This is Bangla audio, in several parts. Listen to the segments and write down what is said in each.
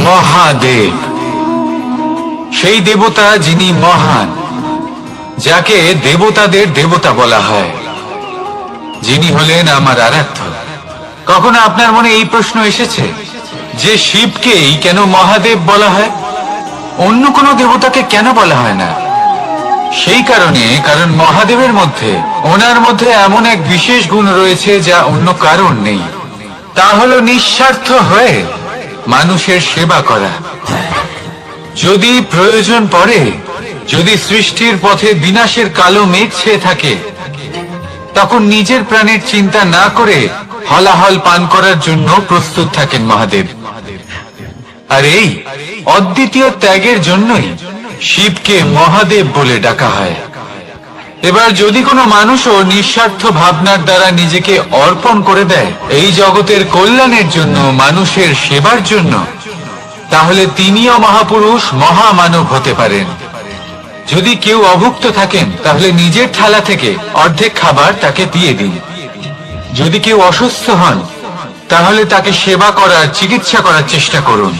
মহাদেব, সেই দেবতা যিনি মহান, যাকে দেবতাদের দেবতা বলা হয়, যিনি হলেন আমার আরাধ্য। কখনো আপনার মনে এই প্রশ্ন এসেছে যে শিবকেই কেন মহাদেব বলা হয়, অন্য কোনো দেবতাকে কেন বলা হয় না? সেই কারণ মহাদেবের মধ্যে, ওনার মধ্যে এমন এক বিশেষ গুণ রয়েছে যা অন্য কারণ নেই। তা হলো নিঃস্বার্থ হয়ে মানুষের সেবা করা। যদি প্রয়োজন পড়ে, যদি সৃষ্টির পথে বিনাশের কালো মেঘ ছেয়ে থাকে, তখন নিজের প্রাণের চিন্তা না করে হলাহল পান করার জন্য প্রস্তুত থাকেন মহাদেব। আর এই অদ্বিতীয় ত্যাগের জন্যই শিবকে মহাদেব বলে ডাকা হয়। এবার যদি কোনো মানুষও নিঃস্বার্থ ভাবনার দ্বারা নিজেকে অর্পণ করে দেয় এই জগতের কল্যাণের জন্য, মানুষের সেবার জন্য, তাহলে তিনিও মহাপুরুষ, মহামানব হতে পারেন। যদি কেউ অভুক্ত থাকেন, তাহলে নিজের থালা থেকে অর্ধেক খাবার তাকে দিয়ে দিন। যদি কেউ অসুস্থ হন, তাহলে তাকে সেবা করার, চিকিৎসা করার চেষ্টা করুন।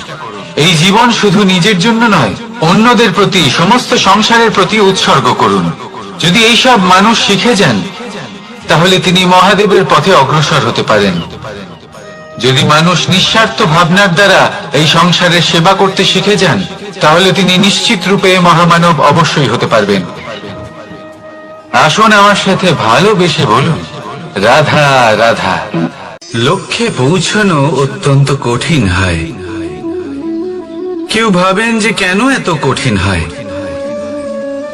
এই জীবন শুধু নিজের জন্য নয়, অন্যদের প্রতি, সমস্ত সংসারের প্রতি উৎসর্গ করুন। যদি এইসব মানুষ শিখে যান, তাহলে তিনি মহাদেবের পথে অগ্রসর হতে পারেন। যদি মানুষ নিঃস্বার্থ ভাবনার দ্বারা এই সংসারের সেবা করতে শিখে যান, তাহলে তিনি নিশ্চিত রূপে মহামানব অবশ্যই হতে পারবেন। আসুন আমার সাথে ভালোবেসে বলুন, রাধা রাধা। লক্ষ্যে পৌঁছানো অত্যন্ত কঠিন হয়। কেউ ভাবেন যে কেন এত কঠিন হয়,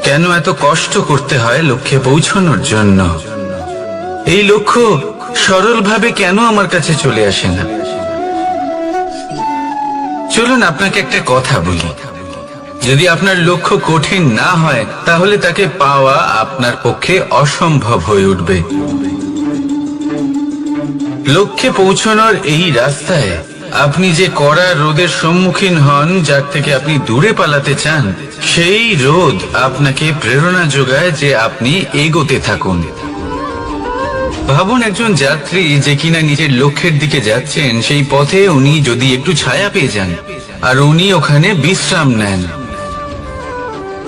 কেন এত কষ্ট করতে হয় লক্ষ্যে পৌঁছানোর জন্য। এই লক্ষ্য সরলভাবে কেন আমার কাছে চলে আসে না? চলুন আপনাকে একটা কথা বলি, যদি আপনার লক্ষ্য কঠিন না হয়, তাহলে তাকে পাওয়া আপনার পক্ষে অসম্ভব হয়ে উঠবে। লক্ষ্যে পৌঁছানোর এই রাস্তায় আপনি যে কড়া রোদের সম্মুখীন হন, যার থেকে আপনি দূরে পালাতে চান, সেই রোদ আপনাকে প্রেরণা যোগায় যে আপনি এগোতে থাকুন। ভাবুন একজন যাত্রী যে কিনা নিজের লক্ষ্যের দিকে যাচ্ছেন, সেই পথে উনি যদি একটু ছায়া পেয়ে যান আর উনি ওখানে বিশ্রাম নেন,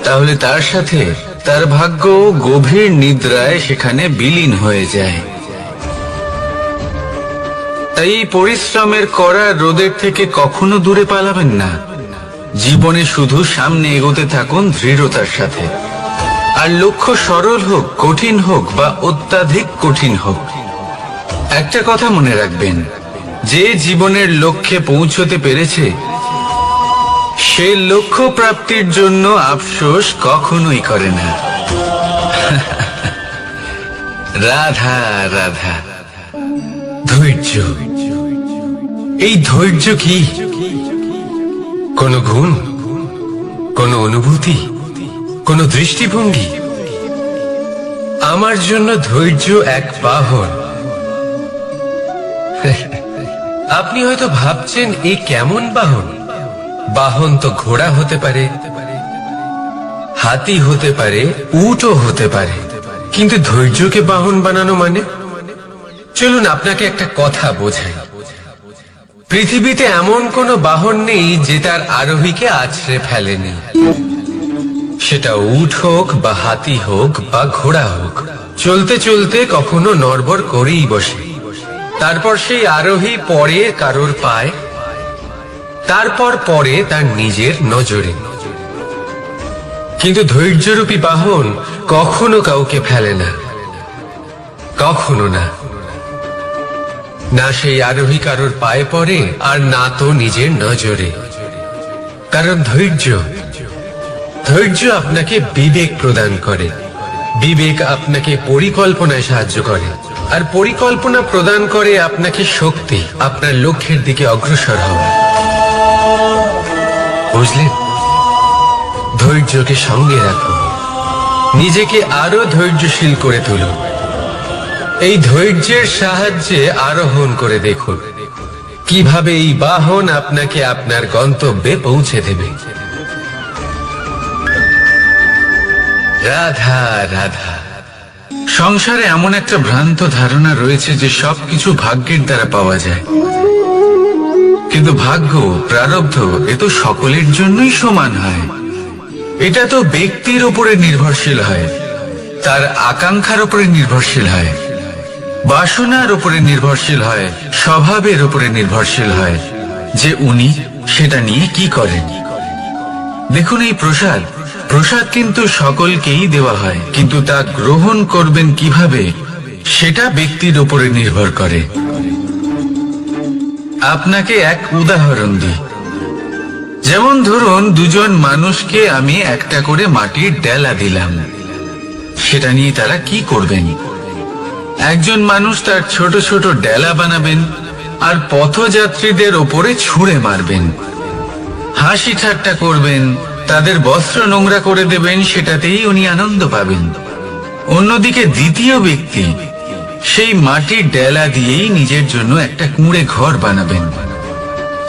তাহলে তার সাথে তার ভাগ্য গভীর নিদ্রায় সেখানে বিলীন হয়ে যায়। তাই এই পরিশ্রমের কড়া রোদের থেকে কখনো দূরে পালাবেন না। জীবনে শুধু সামনে এগোতে থাকুন দৃঢ়তার সাথে। আর লক্ষ্য সরল হোক, কঠিন হোক বা অত্যাধিক কঠিন হোক, একটা কথা মনে রাখবেন, যে জীবনের লক্ষ্যে পৌঁছতে পেরেছে, সে লক্ষ্য প্রাপ্তির জন্য আফসোস কখনোই করে না। রাধা রাধা। ধৈর্য, এই ধৈর্য কি কোনো গুণ, কোনো অনুভূতি, কোনো দৃষ্টিভঙ্গি? আমার জন্য ধৈর্য এক বাহন। আপনি হয়তো ভাবছেন এই কেমন বাহন? বাহন তো ঘোড়া হতে পারে, হাতি হতে পারে, উটও হতে পারে, কিন্তু ধৈর্যকে বাহন বানানো মানে? চলুন আপনাকে একটা কথা বোঝাই। পৃথিবীতে এমন কোনো বাহন নেই যে তার আরোহীকে আছড়ে ফেলেনি। সেটা উট হোক বা হাতি হোক বা ঘোড়া হোক, চলতে চলতে কখনো নড়বড় করেই বসে। তারপর সেই আরোহী পরে কারোর পায়, তারপর পরে তার নিজের নজরে। কিন্তু ধৈর্যরূপী বাহন কখনো কাউকে ফেলে না, কখনো না। না সেই আরোহী কারোর পায়ে পড়ে, আর না তো নিজের নজরে। কারণ ধৈর্য আপনাকে বিবেক প্রদান করে। বিবেক আপনাকে পরিকল্পনায় সাহায্য করে, আর পরিকল্পনা প্রদান করে আপনাকে শক্তি, আপনার লক্ষ্যের দিকে অগ্রসর হওয়া। বুঝলেন? ধৈর্যকে সঙ্গে রাখুন, নিজেকে আরো ধৈর্যশীল করে তুলুন। এই ধৈর্যের সাহায্যে আরোহণ করে দেখুন কিভাবে এই বাহন আপনাকে আপনার গন্তব্যে পৌঁছে দেবে। রাধা রাধা। সংসারে এমন একটা ভ্রান্ত ধারণা রয়েছে যে সবকিছু ভাগ্যের দ্বারা পাওয়া যায়। কিন্তু ভাগ্য, প্রারব্ধ এ তো সকলের জন্যই সমান হয়। এটা তো ব্যক্তির উপরে নির্ভরশীল হয়, তার আকাঙ্ক্ষার উপরে নির্ভরশীল হয়, বাসনার উপরে নির্ভরশীল হয়, স্বভাবের উপরে নির্ভরশীল হয় যে উনি সেটা নিয়ে কি করেন। দেখুন, এই প্রসাদ প্রসাদ কিন্তু সকলকেই দেওয়া হয়, কিন্তু তা গ্রহণ করবেন কিভাবে সেটা ব্যক্তির উপরে নির্ভর করে। আপনাকে এক উদাহরণ দিই। যেমন ধরুন, দুজন মানুষকে আমি একটা করে মাটির ডেলা দিলাম, সেটা নিয়ে তারা কি করবেন? একজন মানুষ তার ছোট ছোট ডেলা বানাবেন আর পথযাত্রীদের ওপরে ছুঁড়ে মারবেন, হাসি ঠাট্টা করবেন, তাদের বস্ত্র নোংরা করে দেবেন, সেটাতেই উনি আনন্দ পাবেন। অন্যদিকে দ্বিতীয় ব্যক্তি সেই মাটির ডেলা দিয়েই নিজের জন্য একটা কুঁড়ে ঘর বানাবেন।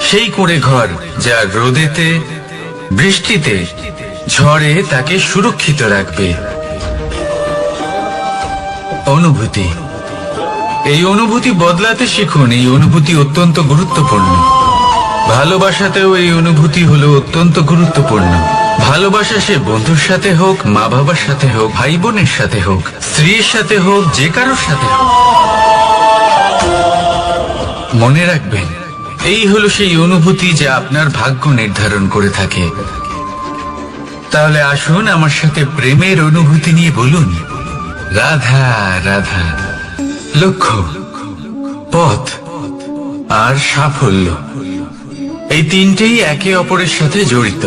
সেই কুঁড়ে ঘর যা রোদেতে, বৃষ্টিতে, ঝড়ে তাকে সুরক্ষিত রাখবে। অনুভূতি, এই অনুভূতি বদলাতে শিখুন। এই অনুভূতি অত্যন্ত গুরুত্বপূর্ণ। ভালোবাসাতেও এই অনুভূতি হলো অত্যন্ত গুরুত্বপূর্ণ। ভালোবাসা সে বন্ধুর সাথে হোক, মা বাবার সাথে হোক, ভাই বোনের সাথে হোক, স্ত্রীর সাথে হোক, যে কারোর সাথে হোক। মনে রাখবেন, এই হলো সেই অনুভূতি যা আপনার ভাগ্য নির্ধারণ করে থাকে। তাহলে আসুন আমার সাথে প্রেমের অনুভূতি নিয়ে বলুন, রাধা রাধা। লক্ষ্য, পথ আর সাফল্য, এই তিনটেই একে অপরের সাথে জড়িত,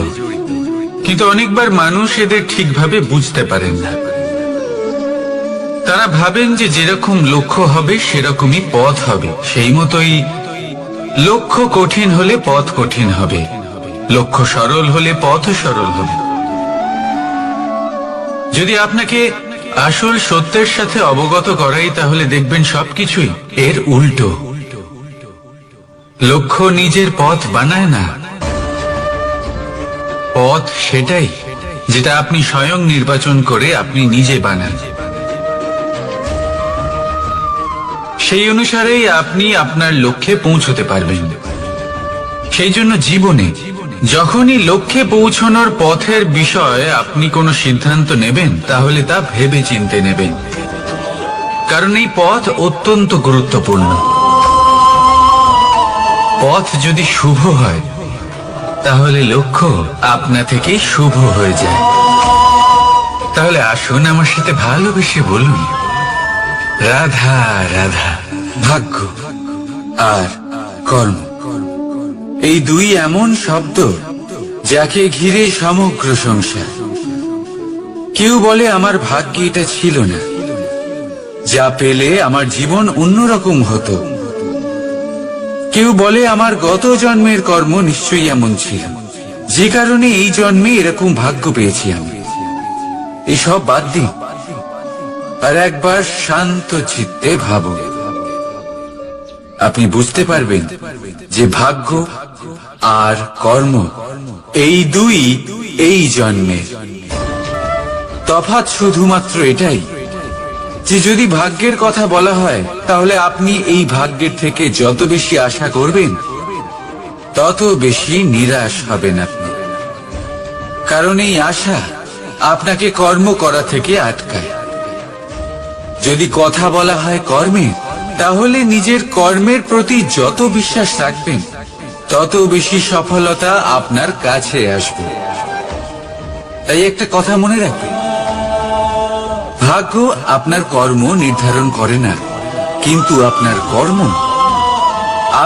কিন্তু অনেকবার মানুষ এদের ঠিকভাবে বুঝতে পারেন না। তারা ভাবেন যে যেরকম লক্ষ্য হবে সেরকমই পথ হবে, সেই মতোই লক্ষ্য কঠিন হলে পথ কঠিন হবে, লক্ষ্য সরল হলে পথ সরল হবে। যদি আপনাকে আসল সত্যের সাথে অবগত করাই, তাহলে দেখবেন সবকিছুই এর উল্টো। লক্ষ্য নিজের পথ বানায় না, পথ সেটাই যেটা আপনি স্বয়ং নির্বাচন করে আপনি নিজে বানান। সেই অনুসারেই আপনি আপনার লক্ষ্যে পৌঁছতে পারবেন। সেই জন্য জীবনে যখনই লক্ষ্যে পৌঁছানোর পথের বিষয়ে আপনি কোনো সিদ্ধান্ত নেবেন, তাহলে তা ভেবে চিন্তে নেবেন, কারণ এই পথ অত্যন্ত গুরুত্বপূর্ণ। পথ যদি শুভ হয়, তাহলে লক্ষ্য আপনা থেকে শুভ হয়ে যায়। তাহলে আসুন আমার সাথে ভালোবেসে বলুন, রাধা রাধা। ভাগ্য আর কর্ম, এই দুই এমন শব্দ যাকে ঘিরে সমগ্র সংসার। কেউ বলে আমার ভাগ্যে এটা ছিল না, যা পেলে আমার জীবন অন্যরকম হতো। কেউ বলে আমার গত জন্মের কর্ম নিশ্চয়ই এমন ছিল, যে কারণে এই জন্মে এরকম ভাগ্য পেয়েছি আমি। এসব বাদ দিন আর একবার শান্ত চিত্তে ভাবুন। আপনি বুঝতে পারবেন যে ভাগ্য আর কর্ম এই দুই এই জন্মে। তফাৎ শুধুমাত্র এটাই যে যদি ভাগ্যের কথা বলা হয়, তাহলে আপনি এই ভাগ্যের থেকে যত বেশি আশা করবেন, তত বেশি নিরাশ হবেন আপনি। কারণ এই আশা আপনাকে কর্ম করা থেকে আটকায়। যদি কথা বলা হয় কর্মে, তাহলে নিজের কর্মের প্রতি যত বিশ্বাস রাখবেন, তত বেশি সফলতা আপনার কাছে আসবে। তাই একটা কথা মনে রাখবেন, ভাগ্য আপনার কর্ম নির্ধারণ করে না, কিন্তু আপনার কর্ম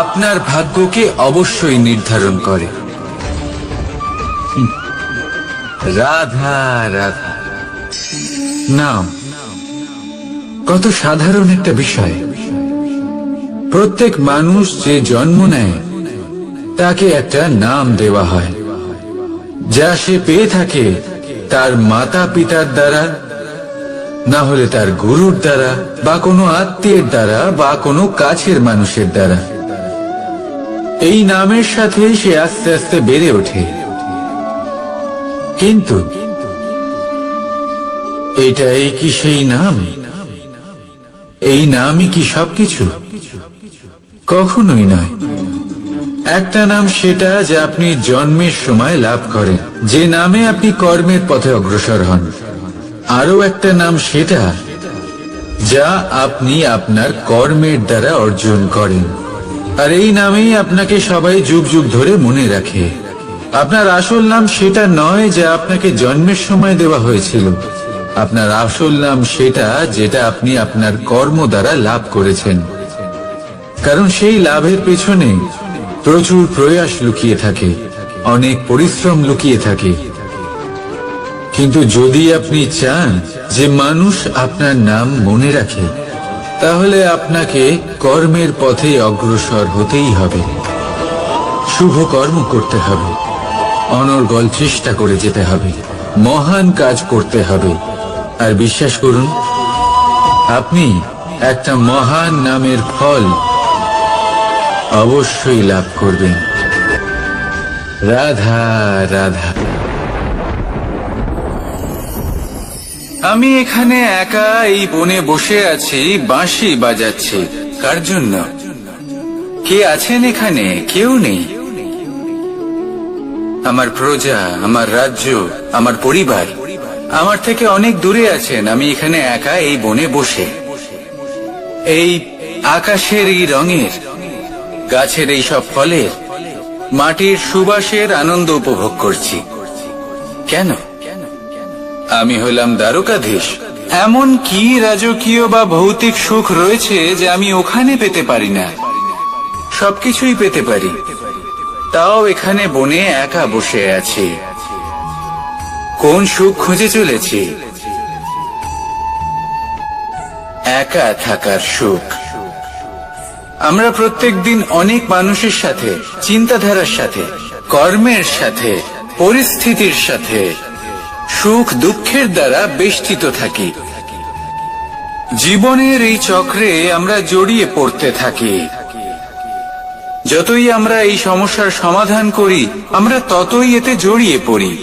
আপনার ভাগ্যকে অবশ্যই নির্ধারণ করে। রাধা রাধা। নাম কত সাধারণ একটা বিষয়। প্রত্যেক মানুষ যে জন্ম নেয়, তাকে একটা নাম দেওয়া হয়, যা সে পেয়ে থাকে তার মাতা পিতার দ্বারা, না হলে তার গুরুর দ্বারা, বা কোনো আত্মীয়ের দ্বারা, বা কোনো কাছের মানুষের দ্বারা। এই নামের সাথে সে আস্তে আস্তে বেড়ে ওঠে। কিন্তু এটাই কি সেই নাম? এই নামই কি সবকিছু? কখনোই নয়। একটা নাম সেটা যা আপনি জন্মের সময় লাভ করেন, যে নামে আপনি কর্মের পথে অগ্রসর হন। আরো একটা নাম সেটা যা আপনি আপনার কর্মের দ্বারা অর্জন করেন, আর এই নামেই আপনাকে সবাই যুগ যুগ ধরে মনে রাখে। আপনার আসল নাম সেটা নয় যা আপনাকে জন্মের সময় দেওয়া হয়েছিল। আপনার আসল নাম সেটা যেটা আপনি আপনার কর্ম দ্বারা লাভ করেছেন, কারণ সেই লাভের পেছনে প্রচুর প্রয়াস লুকিয়ে থাকে, অনেক পরিশ্রম লুকিয়ে থাকে। কিন্তু যদি আপনি চান যে মানুষ আপনার নাম মনে রাখে, তাহলে আপনাকে কর্মের পথে অগ্রসর হতেই হবে, শুভ কর্ম করতে হবে, অনর্গল চেষ্টা করে যেতে হবে, মহান কাজ করতে হবে। আর বিশ্বাস করুন, আপনি একটা মহান নামের ফল অবশ্যই লাভ করবেন। রাধা রাধা। আমি এখানে একা এই বনে বসে আছি, বাঁশি বাজাচ্ছি। কার জন্য? কে আছেন এখানে? কেউ নেই। আমার প্রজা, আমার রাজ্য, আমার পরিবার আমার থেকে অনেক দূরে আছেন। আমি এখানে একা এই বনে বসে এই আকাশের এই রঙের, গাছের এই সব ফলের, মাটির সুবাসের আনন্দ উপভোগ করছি। কেন? আমি হলাম দ্বারকাধীশ। এমন কি রাজকীয় বা ভৌতিক সুখ রয়েছে যে আমি ওখানে পেতে পারি না? সবকিছুই পেতে পারি, তাও এখানে বনে একা বসে আছি। কোন সুখ খুঁজে চলেছি? একা থাকার সুখ। আমরা প্রত্যেকদিন অনেক মানুষের সাথে, চিন্তাধারার সাথে, কর্মের সাথে, পরিস্থিতির সাথে, সুখ দুঃখের দ্বারা বেষ্টিত থাকি। জীবনের এই চক্রে আমরা জড়িয়ে পড়তে থাকি। যতই আমরা এই সমস্যার সমাধান করি, আমরা ততই এতে জড়িয়ে পড়ি।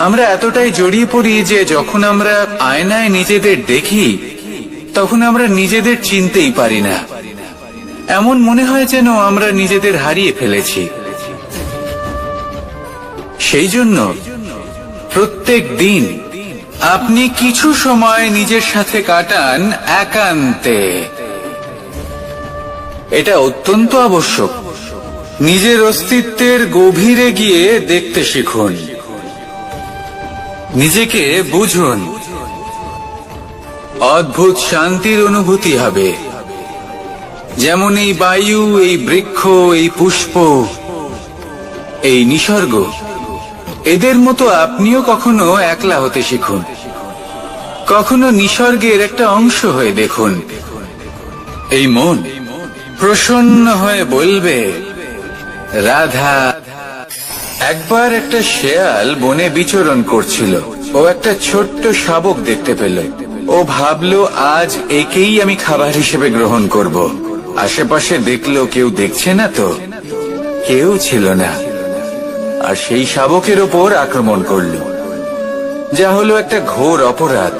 আমরা এতটাই জড়িয়ে পড়ি যে যখন আমরা আয়নায় নিজেদের দেখি, তখন আমরা নিজেদের চিনতেই পারি না। এমন মনে হয় যেন আমরা নিজেদের হারিয়ে ফেলেছি। সেই জন্য প্রত্যেক দিন আপনি কিছু সময় নিজের সাথে কাটান একান্তে। এটা অত্যন্ত আবশ্যক। নিজের অস্তিত্বের গভীরে গিয়ে দেখতে শিখুন, নিজেকে বুঝুন। অদ্ভুত শান্তির অনুভূতি হবে। যেমন এই বায়ু, এই বৃক্ষ, এই পুষ্প, এই নিসর্গ, এদের মতো আপনিও কখনো একলা হতে শিখুন। কখনো নিসর্গের একটা অংশ হয়ে দেখুন। এই মন প্রসন্ন হয়ে বলবে, রাধা। একবার একটা শেয়াল বনে বিচরণ করছিল। ও একটা ছোট্ট শাবক দেখতে পেল। ও ভাবলো, আজ একেই আমি খাবার হিসেবে গ্রহণ করব। আশেপাশে দেখলো, কেউ দেখছে না তো? কেউ ছিল না। আর সেই শাবকের ওপর আক্রমণ করল, যা হলো একটা ঘোর অপরাধ।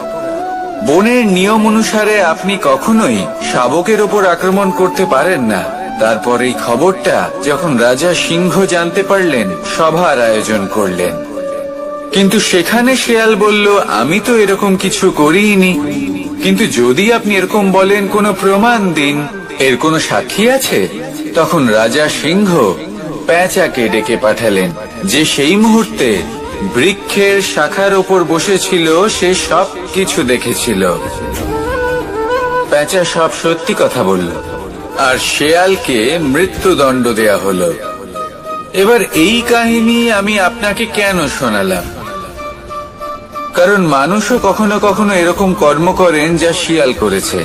বনের নিয়ম অনুসারে আপনি কখনোই শাবকের ওপর আক্রমণ করতে পারেন না। তারপর এই খবরটা যখন রাজা সিংহ জানতে পারলেন, সভার আয়োজন করলেন। কিন্তু সেখানে শেয়াল বলল, আমি তো এরকম কিছু করিনি। কিন্তু যদি আপনি এরকম বলেন, কোনো প্রমাণ দিন, এর কোনো সাক্ষী আছে? তখন রাজা সিংহ পেঁচাকে ডেকে পাঠালেন, যে সেই মুহূর্তে বৃক্ষের শাখার ওপর বসেছিল। সে সব কিছু দেখেছিল। পেঁচা সব সত্যি কথা বলল, আর শেয়ালকে মৃত্যুদণ্ড দেয়া হলো। এবার এই কাহিনী আমি আপনাকে কেন শোনালাম? কারণ মানুষও কখনো কখনো এরকম কর্ম করেন যা শিয়াল করেছে।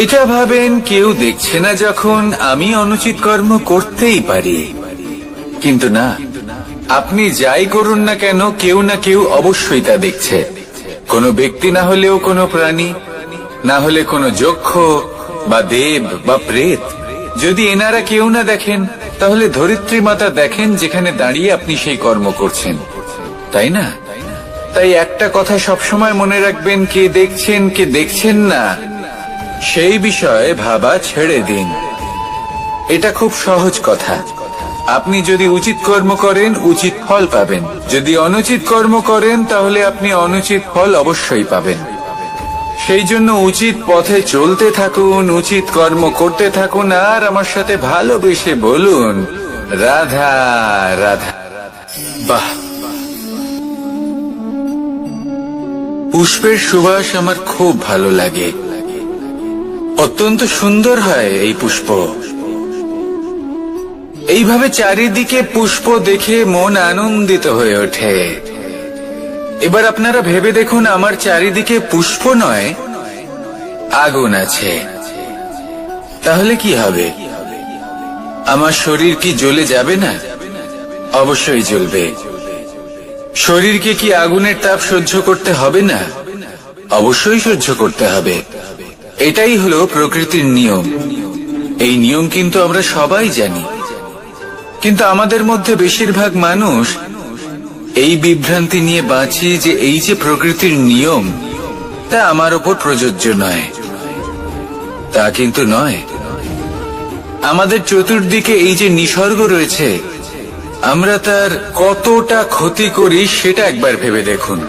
এটা ভাবেন, কেউ দেখছে না যখন, আমি অনুচিত কর্ম করতেই পারি। কিন্তু না, আপনি যাই করুন না কেন, কেউ না কেউ অবশ্যই তা দেখছে। কোনো ব্যক্তি না হলেও কোনো প্রাণী, না হলে কোনো যক্ষ বা দেব বা প্রেত। যদি এনারা কেউ না দেখেন, তাহলে ধরিত্রী মাতা দেখেন, যেখানে দাঁড়িয়ে আপনি সেই কর্ম করছেন, তাই না? তাই একটা কথা সবসময় মনে রাখবেন, কে দেখছেন কে দেখছেন না সেই বিষয়ে ভাবা ছেড়ে দিন। এটা খুব সহজ কথা। আপনি যদি উচিত কর্ম করেন উচিত ফল পাবেন, যদি অনুচিত কর্ম করেন তাহলে আপনি অনুচিত ফল অবশ্যই পাবেন। সেই জন্য উচিত পথে চলতে থাকুন, উচিত কর্ম করতে থাকুন, আর আমার সাথে ভালোবেসে বলুন রাধা রাধা। বাহ, পুষ্পের সুবাস আমার খুব ভালো লাগে, অত্যন্ত সুন্দর হয় এই পুষ্প। এইভাবে চারিদিকে পুষ্প দেখে মন আনন্দিত হয়ে ওঠে। এবার আপনারা ভেবে দেখুন, আমার চারিদিকে পুষ্প নয় আগুন আছে, তাহলে কি হবে? আমার শরীর কি জ্বলে যাবে না? অবশ্যই জ্বলবে। শরীরকে কি আগুনের তাপ সহ্য করতে হবে না? অবশ্যই সহ্য করতে হবে। এটাই হলো প্রকৃতির নিয়ম। এই নিয়ম কিন্তু আমরা সবাই জানি, কিন্তু আমাদের মধ্যে বেশিরভাগ মানুষ এই বিভ্রান্তি নিয়ে বাঁচি যে এই যে প্রকৃতির নিয়ম তা আমার ওপর প্রযোজ্য নয়। তা কিন্তু নয়। আমাদের চতুর্দিকে এই যে নিসর্গ রয়েছে, আমরা তার কতটা ক্ষতি করি সেটা একবার ভেবে দেখুন।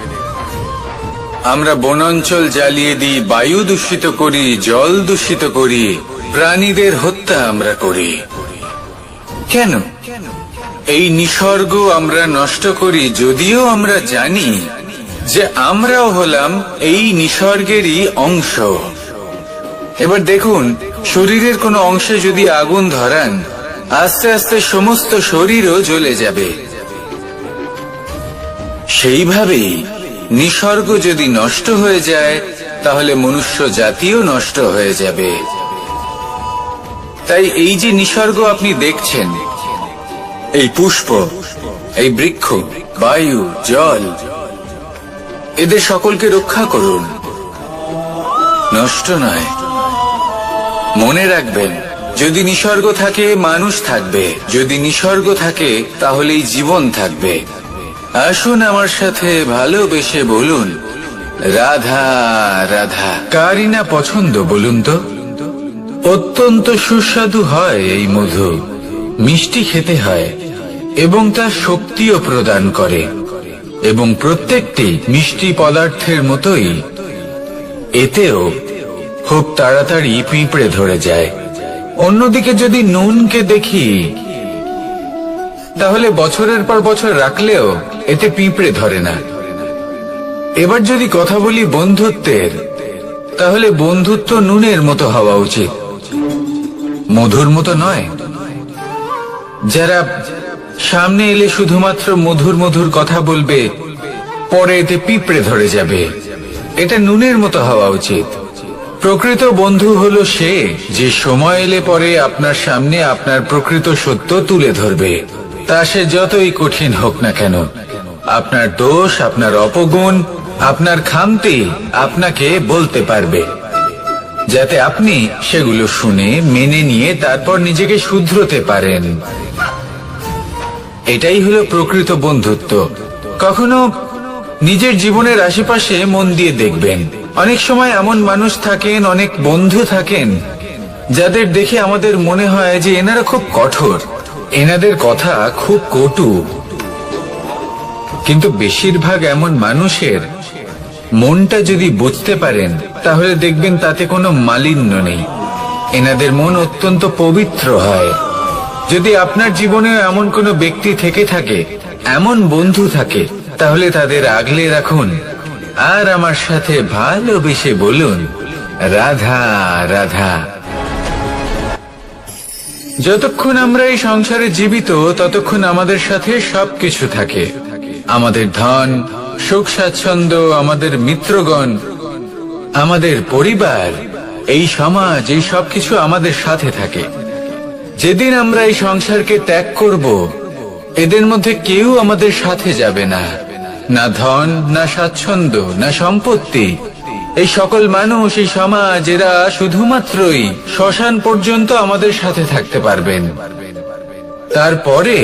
আমরা বনাঞ্চল জ্বালিয়ে দিই, বায়ু দূষিত করি, জল দূষিত করি, প্রাণীদের হত্যা আমরা করি। কেন? এই নিসর্গ আমরা নষ্ট করি, যদিও আমরা জানি যে আমরাও হলাম এই নিসর্গেরই অংশ। এবার দেখুন, শরীরের কোনো অংশে যদি আগুন ধরান, আস্তে আস্তে সমস্ত শরীরও জ্বলে যাবে। সেইভাবেই নিসর্গ যদি নষ্ট হয়ে যায় তাহলে মনুষ্য জাতিও নষ্ট হয়ে যাবে। তাই এই যে নিসর্গ আপনি দেখছেন, এই পুষ্প, এই বৃক্ষ, বায়ু, জল, এদের সকলকে রক্ষা করুন, নষ্ট নয়। মনে রাখবেন, যদি নিসর্গ থাকে মানুষ থাকবে, যদি নিসর্গ থাকে তাহলেই জীবন থাকবে। আসুন আমার সাথে ভালোবেসে বলুন রাধা রাধা। কারই না পছন্দ বলুন তো? অত্যন্ত সুস্বাদু হয় এই মধু, মিষ্টি খেতে হয় এবং তা শক্তিও প্রদান করে, এবং প্রত্যেকটি মিষ্টি পদার্থের মতোই এতেও খুব তাড়াতাড়ি পিঁপড়ে ধরে যায়। অন্যদিকে যদি নুনকে দেখি, তাহলে বছরের পর বছর রাখলেও এতে পিঁপড়ে ধরে না। এবার যদি কথা বলি বন্ধুত্বের, তাহলে বন্ধুত্ব নুনের মতো হওয়া উচিত, মধুর মতো নয়। যারা সামনে এলে শুধুমাত্র মধুর মধুর কথা বলবে, পরে এতে পিঁপড়ে ধরে যাবে, এটা নুনের মতো হওয়া উচিত। প্রকৃত বন্ধু হলো সে যে সময় এলে পরে আপনার সামনে আপনার প্রকৃত সত্য তুলে ধরবে, তা সে যতই কঠিন হোক না কেন। আপনার দোষ, আপনার অপগুণ, আপনার খামতি আপনাকে বলতে পারবে, যাতে আপনি সেগুলো শুনে মেনে নিয়ে তারপর নিজেকে শুধরোতে পারেন। এটাই হলো প্রকৃত বন্ধুত্ব। কখনো নিজের জীবনের আশেপাশে মন দিয়ে দেখবেন, অনেক সময় এমন মানুষ থাকেন, অনেক বন্ধু থাকেন, যাদের দেখে আমাদের মনে হয় যে এনারা খুব কঠোর, এনাদের কথা খুব কটু। কিন্তু বেশিরভাগ এমন মানুষের মনটা যদি বুঝতে পারেন, তাহলে দেখবেন তাতে কোনো মালিন্য নেই, এনাদের মন অত্যন্ত পবিত্র হয়। যদি আপনার জীবনে এমন কোনো ব্যক্তি থেকে থাকে, এমন বন্ধু থাকে, তাহলে তাদের আগলে রাখুন আর আমার সাথে ভালোবেসে বলুন রাধা রাধা। যতক্ষণ আমরা এই সংসারে জীবিত, ততক্ষণ আমাদের সাথে সবকিছু থাকে, আমাদের ধন, সুখ স্বাচ্ছন্দ্য, আমাদের মিত্রগণ, আমাদের পরিবার, এই সমাজ, এই সবকিছু আমাদের সাথে থাকে। যেদিন আমরা এই সংসারকে ত্যাগ করব, এদের মধ্যে কেউ আমাদের সাথে যাবে না, না ধন, না স্বাচ্ছন্দ্য, না সম্পত্তি। এই সকল মানুষ, এই সমাজ, এরা শুধুমাত্রই শ্মশান পর্যন্ত আমাদের সাথে থাকতে পারবেন। তারপরে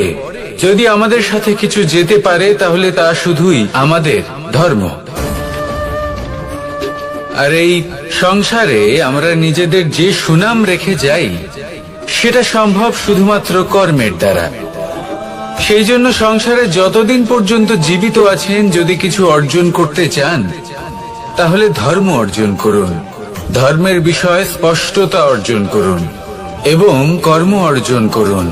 যদি আমাদের সাথে কিছু যেতে পারে, তাহলে তা শুধুই আমাদের ধর্ম। আর এই সংসারে আমরা নিজেদের যে সুনাম রেখে যাই, সেটা সম্ভব শুধুমাত্র কর্মের দ্বারা। সেই জন্য সংসারে যতদিন পর্যন্ত জীবিত আছেন, যদি কিছু অর্জন করতে চান তাহলে ধর্ম অর্জন করুন, ধর্মের বিষয়ে স্পষ্টতা অর্জন করুন এবং কর্ম অর্জন করুন।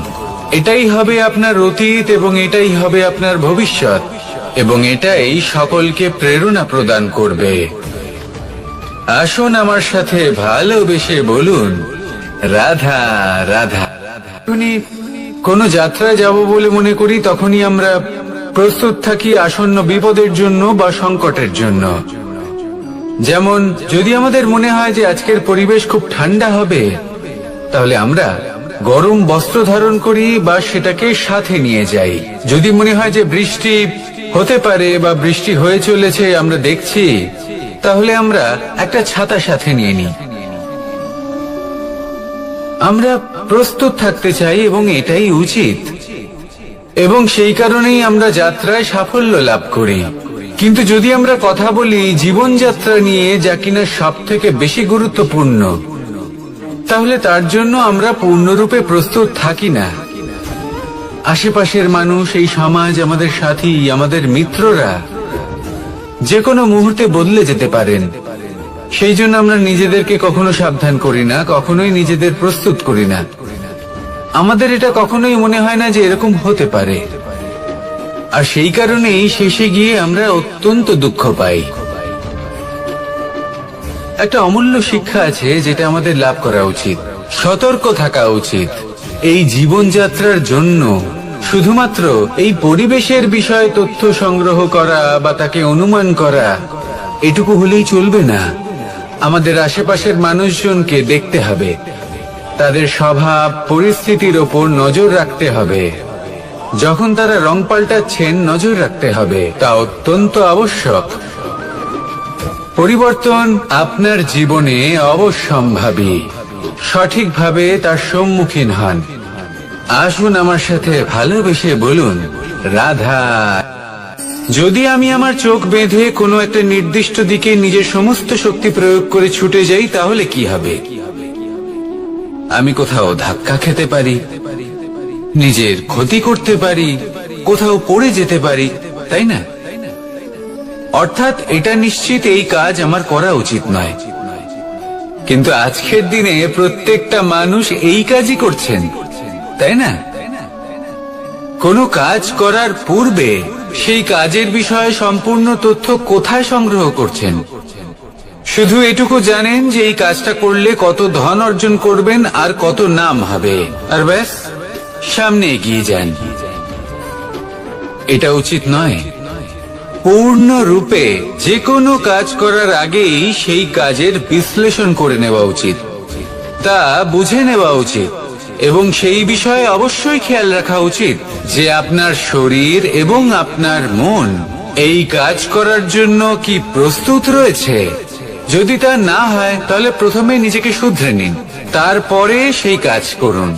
এটাই হবে আপনার অতীত এবং এটাই হবে আপনার ভবিষ্যৎ, এবং এটাই সকলকে প্রেরণা প্রদান করবে। আসুন আমার সাথে ভালোবেসে বলুন, রাধা রাধা। কোন যাত্রায় যাব বলে মনে করি, তখনই আমরা প্রস্তুত থাকি আসন্ন বিপদের জন্য বা সংকটের জন্য। যেমন যদি আমাদের মনে হয় যে আজকের পরিবেশ খুব ঠান্ডা হবে, তাহলে আমরা গরম বস্ত্র ধারণ করি বা সেটাকে সাথে নিয়ে যাই। যদি মনে হয় যে বৃষ্টি হতে পারে বা বৃষ্টি হয়ে চলেছে, আমরা দেখছি, তাহলে আমরা একটা ছাতা সাথে নিয়ে নিই। আমরা প্রস্তুত থাকতে চাই এবং এটাই উচিত, এবং সেই কারণেই আমরা যাত্রায় সাফল্য লাভ করি। কিন্তু যদি আমরা কথা বলি জীবনযাত্রা নিয়ে, যা কিনা সব থেকে বেশি গুরুত্বপূর্ণ, তাহলে তার জন্য আমরা পূর্ণরূপে প্রস্তুত থাকি না। আশেপাশের মানুষ, এই সমাজ, আমাদের সাথী, আমাদের মিত্ররা যে কোনো মুহূর্তে বদলে যেতে পারেন। সেই জন্য আমরা নিজেদেরকে কখনো সাবধান করি না, কখনোই নিজেদের প্রস্তুত করি না। আমাদের এটা কখনোই মনে হয় না যে এরকম হতে পারে, আর সেই কারণেই শেষে গিয়ে আমরা অত্যন্ত দুঃখ পাই। একটা অমূল্য শিক্ষা আছে যেটা আমাদের লাভ করা উচিত, সতর্ক থাকা উচিত। এই জীবনযাত্রার জন্য শুধুমাত্র এই পরিবেশের বিষয়ে তথ্য সংগ্রহ করা বা তাকে অনুমান করা, এটুকু হলেই চলবে না। আমাদের আশেপাশের মানুষজনকে দেখতে হবে, তাদের স্বভাব পরিস্থিতির ওপর নজর রাখতে হবে। যখন তারা রং পাল্টাচ্ছেন, নজর রাখতে হবে, তা অত্যন্ত আবশ্যক। পরিবর্তন আপনার জীবনে অবশ্যম্ভাবী, সঠিকভাবে তার সম্মুখীন হন। আসুন আমার সাথে ভালোবেসে বলুন, রাধা। যদি আমি আমার চোখ বেঁধে কোনো একটা নির্দিষ্ট দিকে নিজের সমস্ত শক্তি প্রয়োগ করে ছুটে যাই, তাহলে কি হবে? আমি কোথাও ধাক্কা খেতে পারি, নিজের ক্ষতি করতে পারি, কোথাও পড়ে যেতে পারি, তাই না? অর্থাৎ এটা নিশ্চিত এই কাজ আমার করা উচিত নয়। কিন্তু আজকের দিনে প্রত্যেকটা মানুষ এই কাজই করছেন, তাই না? কোনো কাজ করার পূর্বে সেই কাজের বিষয়ে সম্পূর্ণ তথ্য কোথায় সংগ্রহ করছেন? শুধু এটুকু জানেন যে এই কাজটা করলে কত ধন অর্জন করবেন আর কত নাম হবে, আর ব্যাস সামনে এগিয়ে যান। এটা উচিত নয়। পূর্ণরূপে যে কোনো কাজ করার আগেই সেই কাজের বিশ্লেষণ করে নেওয়া উচিত, তা বুঝে নেওয়া উচিত, এবং সেই বিষয়ে অবশ্যই খেয়াল রাখা উচিত যে আপনার শরীর এবং আপনার মন এই কাজ করার জন্য কি প্রস্তুত রয়েছে। যদি তা না হয়, তাহলে প্রথমে নিজেকে শুধরে নিন, তারপরে সেই কাজ করুন।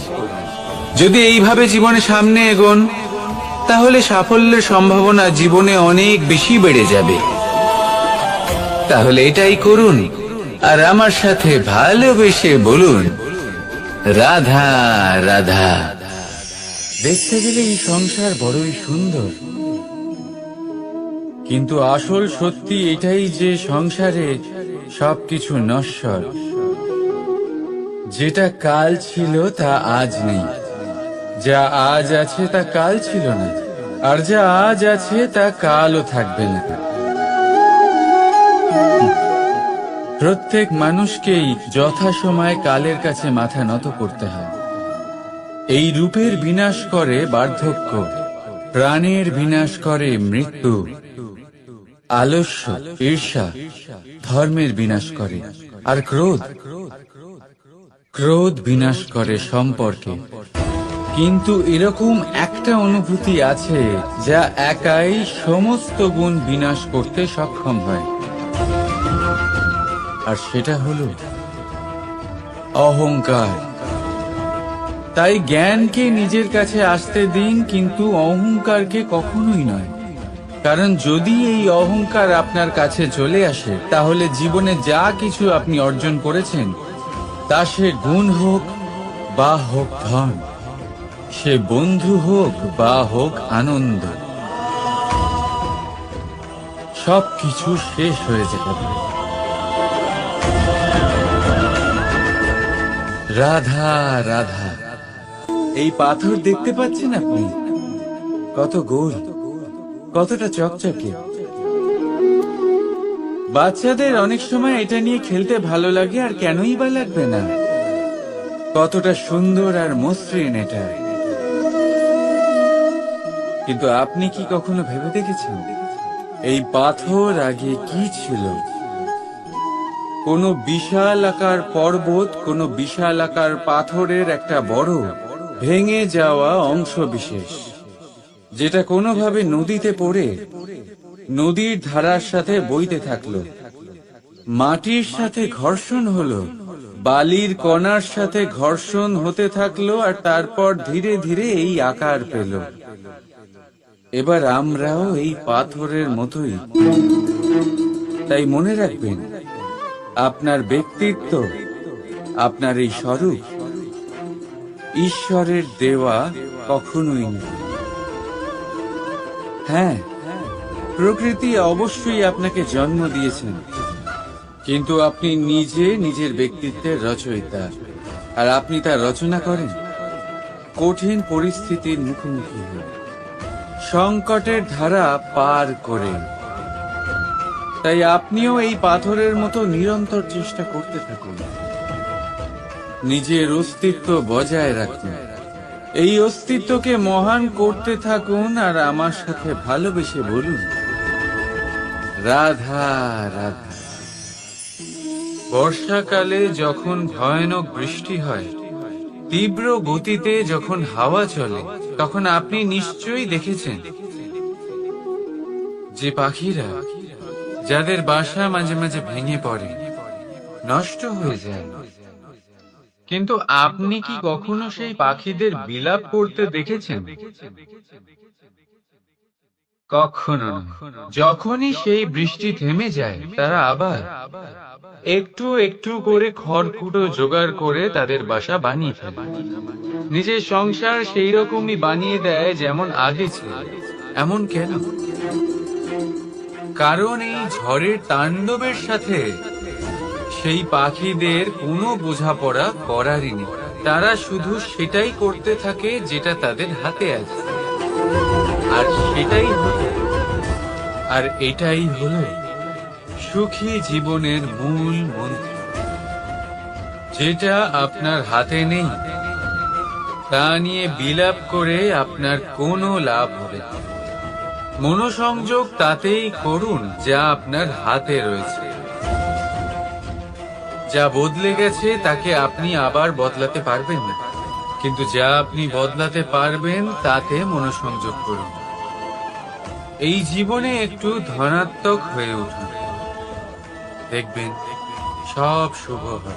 যদি এইভাবে জীবনে সামনে এগোন, তাহলে সাফল্যের সম্ভাবনা জীবনে অনেক বেশি বেড়ে যাবে। তাহলে এটাই করুন, আর আমার সাথে ভালোবেসে বলুন, রাধা রাধা। দেখতে গেলে এই সংসার বড়ই সুন্দর, কিন্তু আসল সত্যি এটাই যে সংসারে সবকিছু নশ্বর। যেটা কাল ছিল তা আজ নেই, যা আজ আছে তা কাল ছিল না, আর যা আজ আছে তা কালও থাকবে না। প্রত্যেক মানুষকেই যথাসময়ে কালের কাছে মাথা নত করতে হয়। এই রূপের বিনাশ করে বার্ধক্য, প্রাণের বিনাশ করে মৃত্যু, আলস্য, ঈর্ষা ধর্মের বিনাশ করে, আর ক্রোধ বিনাশ করে সম্পর্কে। কিন্তু এরকম একটা অনুভূতি আছে যা একাই সমস্ত গুণ বিনাশ করতে সক্ষম হয়, আর সেটা হলো অহংকার। তাই জ্ঞানকে নিজের কাছে আসতে দিন, কিন্তু অহংকারকে কখনোই নয়। কারণ যদি এই অহংকার আপনার কাছে চলে আসে, তাহলে জীবনে যা কিছু আপনি অর্জন করেছেন, তা সে গুণ হোক বা হোক ধন, সে বন্ধু হোক বা হোক আনন্দ, সবকিছু শেষ হয়ে যেতে পারে। রাধা রাধা। এই পাথর দেখতে পাচ্ছেন আপনি? কত গোল, কতটা চকচকে। বাচ্চাদের অনেক সময় এটা নিয়ে খেলতে ভালো লাগে, আর কেনই বা লাগবে না। কতটা সুন্দর আর মসৃণ এটা। কিন্তু আপনি কি কখনো ভেবে দেখেছেন এই পাথর আগে কি ছিল? কোনো বিশাল আকার পর্বত, কোনো বিশাল আকার পাথরের একটা বড় ভেঙে যাওয়া অংশ বিশেষ, যেটা কোনোভাবে নদীতে পড়ে নদীর ধারার সাথে বইতে থাকলো, মাটির সাথে ঘর্ষণ হলো, বালির কণার সাথে ঘর্ষণ হতে থাকলো, আর তারপর ধীরে ধীরে এই আকার পেল। এবার আমরাও এই পাথরের মতোই। তাই মনে রাখবেন, আপনার ব্যক্তিত্ব, আপনার এই স্বরূপ ঈশ্বরের দেওয়া কখনোই নয়। হ্যাঁ, প্রকৃতি অবশ্যই আপনাকে জন্ম দিয়েছেন, কিন্তু আপনি নিজে নিজের ব্যক্তিত্বের রচয়িতা, আর আপনি তা রচনা করেন কঠিন পরিস্থিতির মুখোমুখি হয়ে, সংকটের ধারা পার করে। তাই আপনিও এই পাথরের মতো নিরন্তর চেষ্টা করতে থাকুন, নিজের অস্তিত্ব বজায় রাখুন, এই অস্তিত্বকে মহান করতে থাকুন, আর আমার সাথে ভালোবেসে বলুন, রাধা রাধা। বর্ষাকালে যখন ভয়ানক বৃষ্টি হয়, তীব্র গতিতে যখন হাওয়া চলে, তখন আপনি নিশ্চয়ই দেখেছেন যে পাখিরা, যাদের বাসা মাঝে মাঝে ভেঙে পড়ে, নষ্ট হয়ে যায়। কিন্তু আপনি কি কখনো সেই পাখিদের বিলাপ করতে দেখেছেন? কখনো না। যখনই সেই বৃষ্টি থেমে যায়, তারা আবার একটু একটু করে খড়কুটো জোগাড় করে তাদের বাসা বানিয়ে ফেলে। নিজের সংসার সেই রকমই বানিয়ে দেয় যেমন আগে ছিল। এমন কেন? কারণ এই ঝড়ের তাণ্ডবের সাথে সেই পাখিদের কোনো বোঝাপড়া করারই নেই। তারা শুধু সেটাই করতে থাকে যেটা তাদের হাতে আছে, আর সেটাই হলো, আর এটাই হলো সুখী জীবনের মূল মন্ত্র। যেটা আপনার হাতে নেই, তা নিয়ে বিলাপ করে আপনার কোনো লাভ হবে না। মনোসংযোগ তাতেই করুন যা আপনার হাতে রয়েছে। যা বদলে গেছে তাকে আপনি আবার বদলাতে পারবেন না, কিন্তু যা আপনি বদলাতে পারবেন তাতে মনোসংযোগ করুন। এই জীবনে একটু ধনাত্মক হয়ে উঠুন, দেখবেন সব শুভ হবে।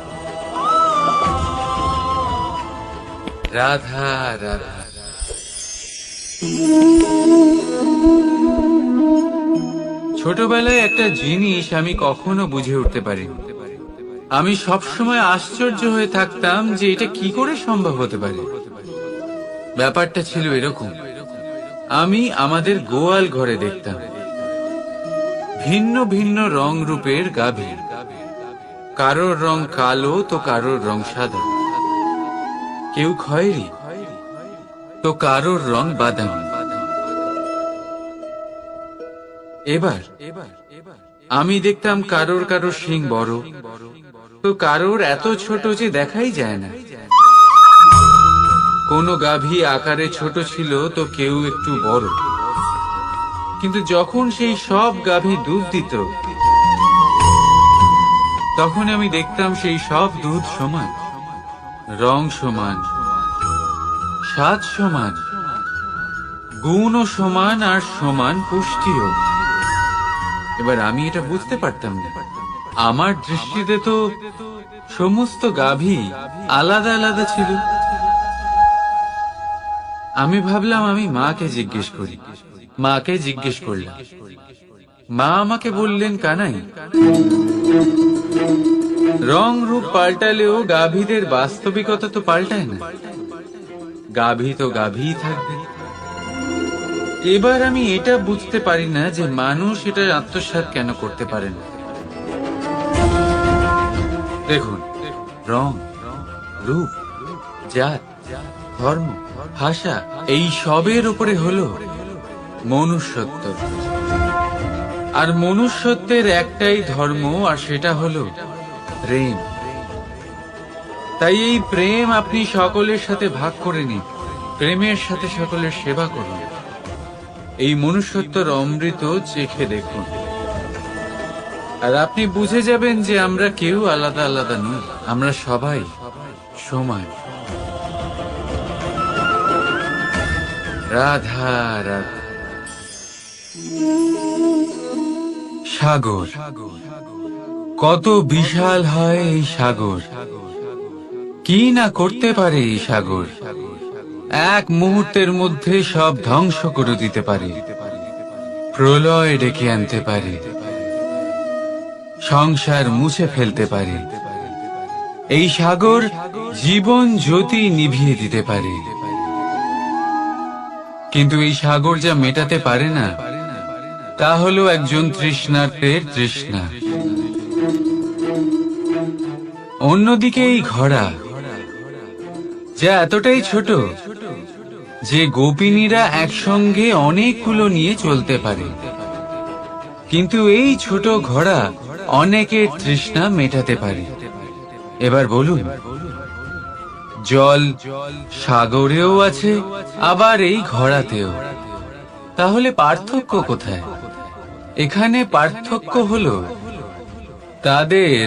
রাধা রাধা। ছোটবেলায় একটা জিনিস আমি কখনো বুঝে উঠতে পারিনি। আমি সবসময় আশ্চর্য হয়ে থাকতাম যে এটা কি করে সম্ভব হতে পারে। ব্যাপারটা ছিল এরকম, আমি আমাদের গোয়াল ঘরে দেখতাম ভিন্ন ভিন্ন রং রূপের গাভী। কারোর রং কালো তো কারোর রং সাদা, কেউ খয়েরি তো কারোর রং বাদামি। এবার আমি দেখতাম কারোর কারোর শিং বড় তো কারোর এত ছোট যে দেখাই যায় না। কোনো গাভী আকারে ছোট ছিল তো কেউ একটু বড়। কিন্তু যখন সেই সব গাভী দুধ দিত, তখন আমি দেখতাম সেই সব দুধ সমান, রং সমান, স্বাদ সমান, গুণও সমান, আর সমান পুষ্টিও। এবার আমি এটা বুঝতে পারতাম না। আমার দৃষ্টিতে তো সমস্ত গাভী আলাদা আলাদা ছিল। আমি ভাবলাম আমি মাকে জিজ্ঞেস করি। মাকে জিজ্ঞেস করলাম। মা আমাকে বললেন, কানাই, রং রূপ পাল্টালেও গাভীদের বাস্তবিকতা তো পাল্টায় না। গাভী তো গাভীই থাকবে। এবার আমি এটা বুঝতে পারি না যে মানুষ এটা আত্মসাৎ কেন করতে পারে না। দেখুন, রং, রূপ, জাত, ধর্ম, ভাষা, এই সবের উপরে হলো মনুষ্যত্ব। আর মনুষ্যত্বের একটাই ধর্ম, আর সেটা হলো প্রেম। তাই এই প্রেম আপনি সকলের সাথে ভাগ করে নিন, প্রেমের সাথে সকলের সেবা করুন। এই মনুষ্যত্বর অমৃত চেখে দেখুন, আর আপনি বুঝে যাবেন যে আমরা কেউ আলাদা আলাদা নই, আমরা সবাই সমান। রাধা রাধা। সাগর, কত বিশাল হয় এই সাগর! কি না করতে পারে এই সাগর! এক মুহূর্তের মধ্যে সব ধ্বংস করে দিতে পারে, প্রলয় ডেকে আনতে পারে, সংসার মুছে ফেলতে পারে। এই সাগর জীবন জ্যোতি নিভিয়ে দিতে পারে। কিন্তু এই সাগর যা মেটাতে পারে না, তা হলো একজন তৃষ্ণার্তের তৃষ্ণা। অন্যদিকে এই ঘোড়া, যা এতটাই ছোট যে গোপিনীরা একসঙ্গে অনেকগুলো নিয়ে চলতে পারে, কিন্তু এই ছোট ঘোড়া অনেকের তৃষ্ণা মেটাতে পারে। এবার বলুন, জল সাগরেও আছে, আবার এই ঘোড়াতেও। তাহলে পার্থক্য কোথায়? এখানে পার্থক্য হলো তাদের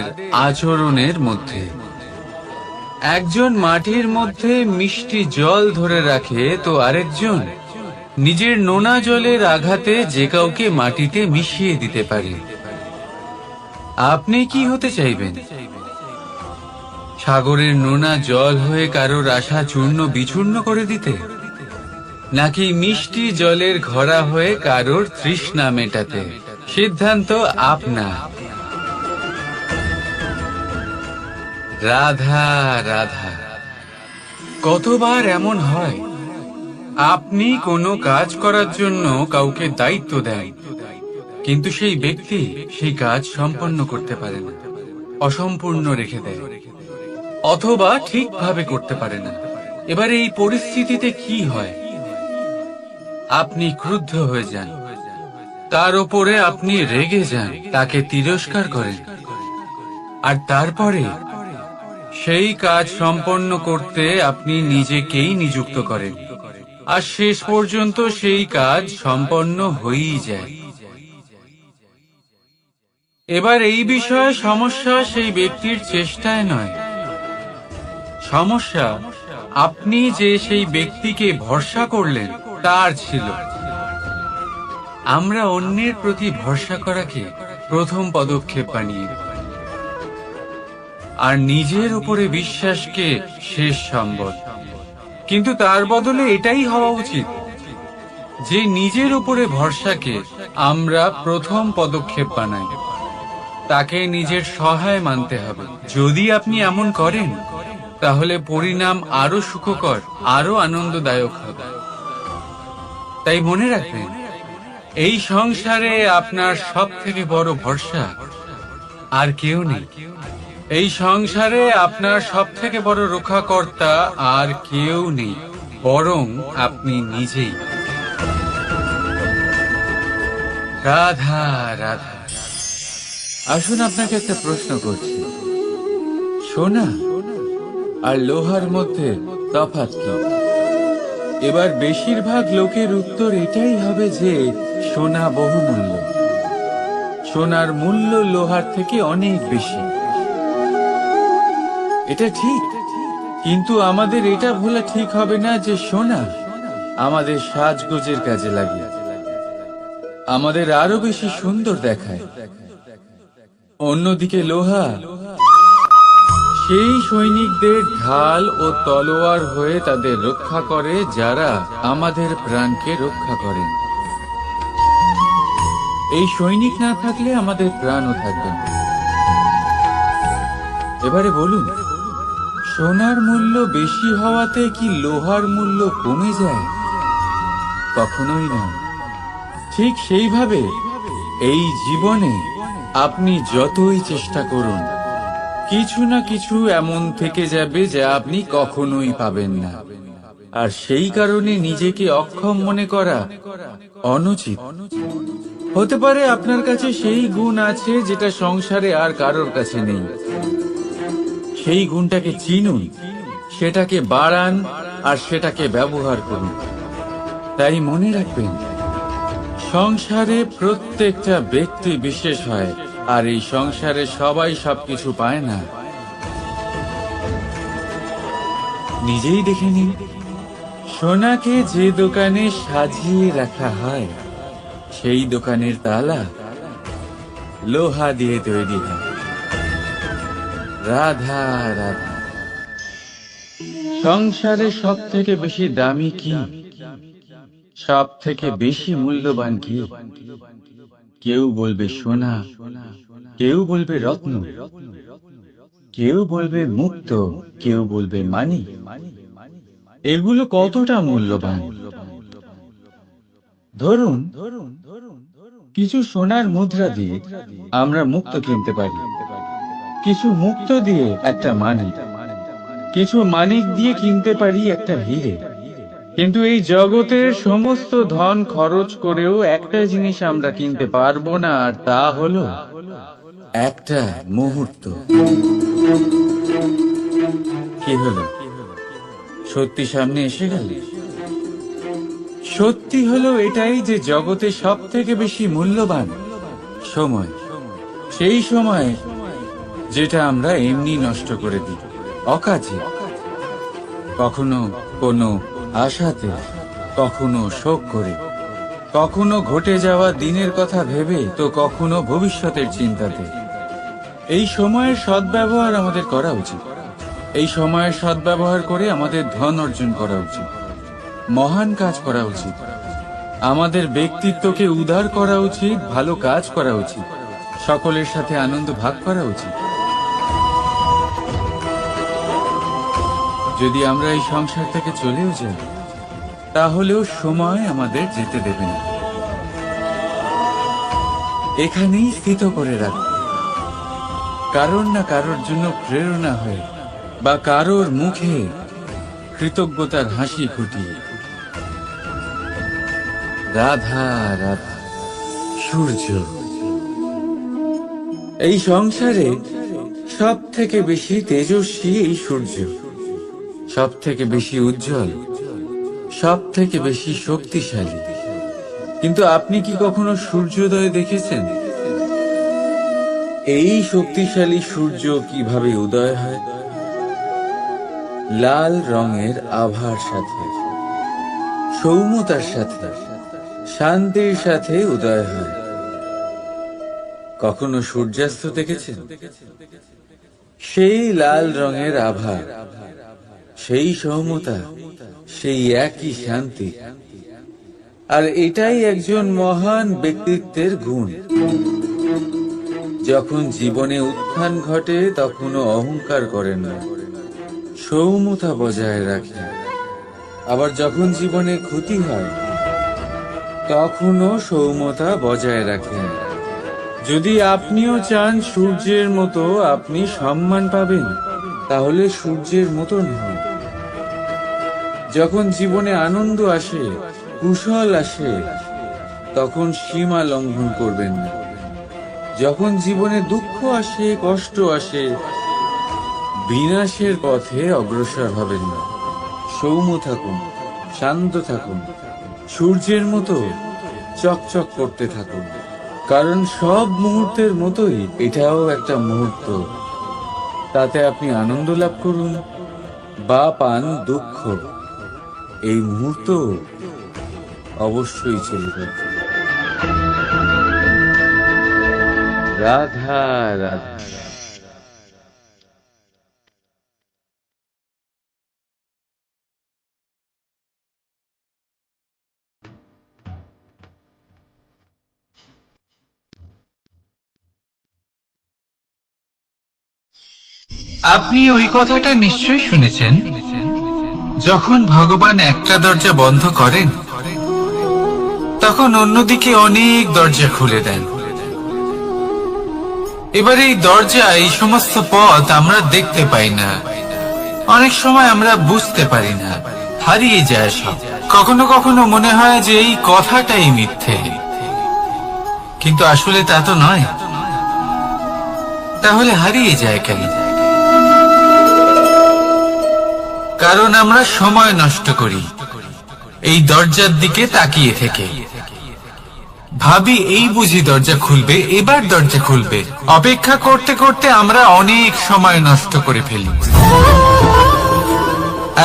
আচরণের মধ্যে। একজন মাটির মধ্যে মিষ্টি জল ধরে রাখে, তো আরেকজন নিজের নোনা জলের আঘাতে যে কাউকে মাটিতে মিশিয়ে দিতে পারে। আপনি কি হতে চাইবেন? সাগরের নোনা জল হয়ে কারোর আশা চূর্ণ বিচূর্ণ করে দিতে, নাকি মিষ্টি জলের ঘোড়া হয়ে কারোর তৃষ্ণা মেটাতে? সিদ্ধান্ত আপনার। রাধা রাধা। কতবার এমন হয়, আপনি কোনো কাজ করার জন্য কাউকে দায়িত্ব দেন, কিন্তু সেই ব্যক্তি সেই কাজ সম্পন্ন করতে পারে না, অসম্পূর্ণ রেখে দেয়, অথবা ঠিকভাবে করতে পারে না। এবার এই পরিস্থিতিতে কি হয়? আপনি ক্রুদ্ধ হয়ে যান, তার উপরে আপনি রেগে যান, তাকে তিরস্কার করেন, আর তারপরে সেই কাজ সম্পন্ন করতে আপনি নিজেকেই নিযুক্ত করেন, আর শেষ পর্যন্ত সেই কাজ সম্পন্ন হয়েই যায়। এবার এই বিষয়ে সমস্যা সেই ব্যক্তির চেষ্টায় নয়, সমস্যা আপনি যে সেই ব্যক্তিকে ভরসা করলেন তার ছিল। আমরা অন্যের প্রতি ভরসা করাকে প্রথম পদক্ষেপ বানিয়ে, আর নিজের উপরে বিশ্বাসকে শেষ সম্বল। কিন্তু তার বদলে এটাই হওয়া উচিত যে নিজের উপরে ভরসাকে আমরা প্রথম পদক্ষেপ বানাই, তাকে নিজের সহায় মানতে হবে। যদি আপনি এমন করেন, তাহলে পরিণাম আরো সুখকর, আরো আনন্দদায়ক হবে। তাই মনে রাখবেন, এই সংসারে আপনার সব থেকে বড় ভরসা আর কেউ নেই। এই সংসারে আপনার সব থেকে বড় রক্ষাকর্তা আর কেউ নেই, বরং আপনি নিজেই। রাধা রাধা। আসুন আপনাকে একটা প্রশ্ন করছি, সোনা আর লোহার মধ্যে তফাৎ কি? এবার বেশিরভাগ লোকের উত্তর এটাই হবে যে সোনা বহুমূল্য, সোনার মূল্য লোহার থেকে অনেক বেশি। এটা ঠিক, কিন্তু আমাদের এটা ভোলা ঠিক হবে না যে সোনা আমাদের সাজগোজের কাজে লাগে, আমাদের আরো বেশি সুন্দর দেখায়। অন্যদিকে লোহা সেই সৈনিকদের ঢাল ও তলোয়ার হয়ে তাদের রক্ষা করে, যারা আমাদের প্রাণকে রক্ষা করেন। এই সৈনিক না থাকলে আমাদের প্রাণও থাকবে না। এবারে বলুন, সোনার মূল্য বেশি হওয়াতে কি লোহার মূল্য কমে যায়? কখনোই না। ঠিক সেইভাবে এই জীবনে আপনি যতই চেষ্টা করুন, কিছু না কিছু এমন থেকে যাবে যা আপনি কখনোই পাবেন না। আর সেই কারণে নিজেকে অক্ষম মনে করা অনুচিত। হতে পারে আপনার কাছে সেই গুণ আছে যেটা সংসারে আর কারোর কাছে নেই। সেই গুণটাকে চিনুন, সেটাকে বাড়ান আর সেটাকে ব্যবহার করুন। তাই মনে রাখবেন, সংসারে প্রত্যেকটা ব্যক্তি বিশেষ হয়, আর এই সংসারে সবাই সবকিছু পায় না। নিজেই দেখে নিন, সোনাকে যে দোকানে সাজিয়ে রাখা হয়, সেই দোকানের তালা লোহা দিয়ে তৈরি হয়। রাধা রাধা। সংসারে সব থেকে বেশি দামি কি, সব থেকে বেশি মূল্যবান কি? কেউ বলবে সোনা, কেউ বলবে রত্ন, কেউ বলবে মুক্ত, কেউ বলবে মানি। এগুলো কতটা মূল্যবান? ধরুন, কিছু সোনার মুদ্রা দিয়ে আমরা মুক্ত কিনতে পারি, কিছু মুক্ত দিয়ে একটা মানিক, কিছু মানিক দিয়ে কিনতে পারি একটা হিরে। কিন্তু এই জগতের সমস্ত ধন খরচ করেও একটা জিনিস আমরা কিনতে পারবো না, আর তা হলো একটা মুহূর্ত। কি হলো? সত্যি সামনে এসে গেল। সত্যি হলো এটাই যে জগতে সব থেকে বেশি মূল্যবান সময়। সেই সময় যেটা আমরা এমনি নষ্ট করে দিই, অকাজে, কখনো কোনো আশাতে, কখনো শোক করে, কখনো ঘটে যাওয়া দিনের কথা ভেবে, তো কখনো ভবিষ্যতের চিন্তাতে। এই সময়ের সদ্ব্যবহার আমাদের করা উচিত। এই সময়ের সদ্ব্যবহার করে আমাদের ধন অর্জন করা উচিত, মহান কাজ করা উচিত, আমাদের ব্যক্তিত্বকে উদার করা উচিত, ভালো কাজ করা উচিত, সকলের সাথে আনন্দ ভাগ করা উচিত। যদি আমরা এই সংসার থেকে চলেও যাই, তাহলেও সময় আমাদের যেতে দেবে না। এখানেই স্থিত করে রাখবে, কারোর না কারোর জন্য প্রেরণা হয়ে, বা কারোর মুখে কৃতজ্ঞতার হাসি ফুটিয়ে। রাধা রাধা। সূর্য। এই সংসারে সব থেকে বেশি তেজস্বী এই সূর্য, সব থেকে বেশি উজ্জ্বল, সব থেকে বেশি শক্তিশালী। কিন্তু আপনি কি কখনো সূর্যোদয় দেখেছেন? এই শক্তিশালী সূর্য কিভাবে উদয় হয়? লাল রঙের আভার সাথে, সৌম্যতার সাথে, শান্তির সাথে উদয় হয়। কখনো সূর্যাস্ত দেখেছেন? সেই লাল রঙের আভা, সেই সৌম্যতা, সেই একই শান্তি। আর এটাই একজন মহান ব্যক্তিত্বের গুণ। যখন জীবনে উত্থান ঘটে, তখনও অহংকার করেন না, সৌম্যতা বজায় রাখেন। আবার যখন জীবনে ক্ষতি হয়, তখনও সৌম্যতা বজায় রাখেন। যদি আপনিও চান সূর্যের মতো আপনি সম্মান পাবেন, তাহলে সূর্যের মতন হন। যখন জীবনে আনন্দ আসে, কুশল আসে, তখন সীমা লঙ্ঘন করবেন না। যখন জীবনে দুঃখ আসে, কষ্ট আসে, বিনাশের পথে অগ্রসর হবেন না। সৌম্য থাকুন, শান্ত থাকুন, সূর্যের মতো চকচক করতে থাকুন। কারণ সব মুহূর্তের মতোই এটাও একটা মুহূর্ত। তাতে আপনি আনন্দ লাভ করুন বা পান দুঃখ, এই মুহূর্ত অবশ্যই চলে যাবে। রাধা রাধা। আপনি ওই কথাটা নিশ্চয়ই শুনেছেন, যখন ভগবান একটা দরজা বন্ধ করেন তখন অন্যদিকে অনেক দরজা খুলে দেন। এবার এই দরজা, এই সমস্ত পথ আমরা দেখতে পাই না, অনেক সময় আমরা বুঝতে পারি না, হারিয়ে যায় সব। কখনো কখনো মনে হয় যে এই কথাটাই মিথ্যে, কিন্তু আসলে তা তো নয়। তাহলে হারিয়ে যায় কেন? কারণ আমরা সময় নষ্ট করি এই দরজার দিকে তাকিয়ে থেকে। ভাবি এই বুঝি দরজা খুলবে, এবার দরজা খুলবে। অপেক্ষা করতে করতে আমরা অনেক সময় নষ্ট করে ফেলি।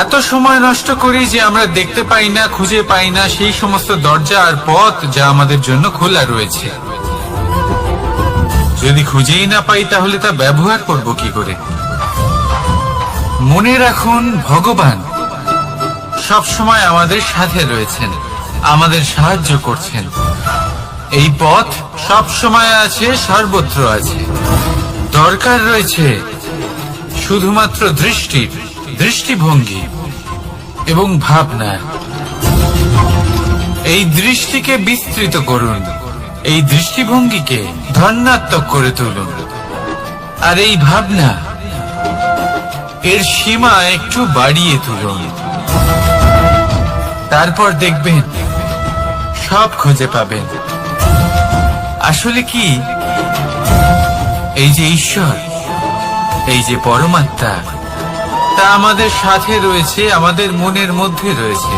এত সময় নষ্ট করি যে আমরা দেখতে পাই না, খুঁজে পাই না সেই সমস্ত দরজা আর পথ যা আমাদের জন্য খোলা রয়েছে। যদি খুঁজেই না পাই তাহলে তা ব্যবহার করব কি করে? মনে রাখুন, ভগবান সব সময় আমাদের সাথে রয়েছেন, আমাদের সাহায্য করছেন। এই পথ সব সময় আছে, সর্বত্র আছে। দরকার রয়েছে শুধুমাত্র দৃষ্টিভঙ্গি এবং ভাবনা। এই দৃষ্টিকে বিস্তৃত করুন, এই দৃষ্টিভঙ্গিকে ধনাত্মক করে তুলুন, আর এই ভাবনা এর সীমা একটু বাড়িয়ে তুলুন। তারপর দেখবেন সব খুঁজে পাবেন। আসলে কি, এই যে ঈশ্বর, এই যে পরমাত্মা, তা আমাদের সাথে রয়েছে, আমাদের মনের মধ্যে রয়েছে।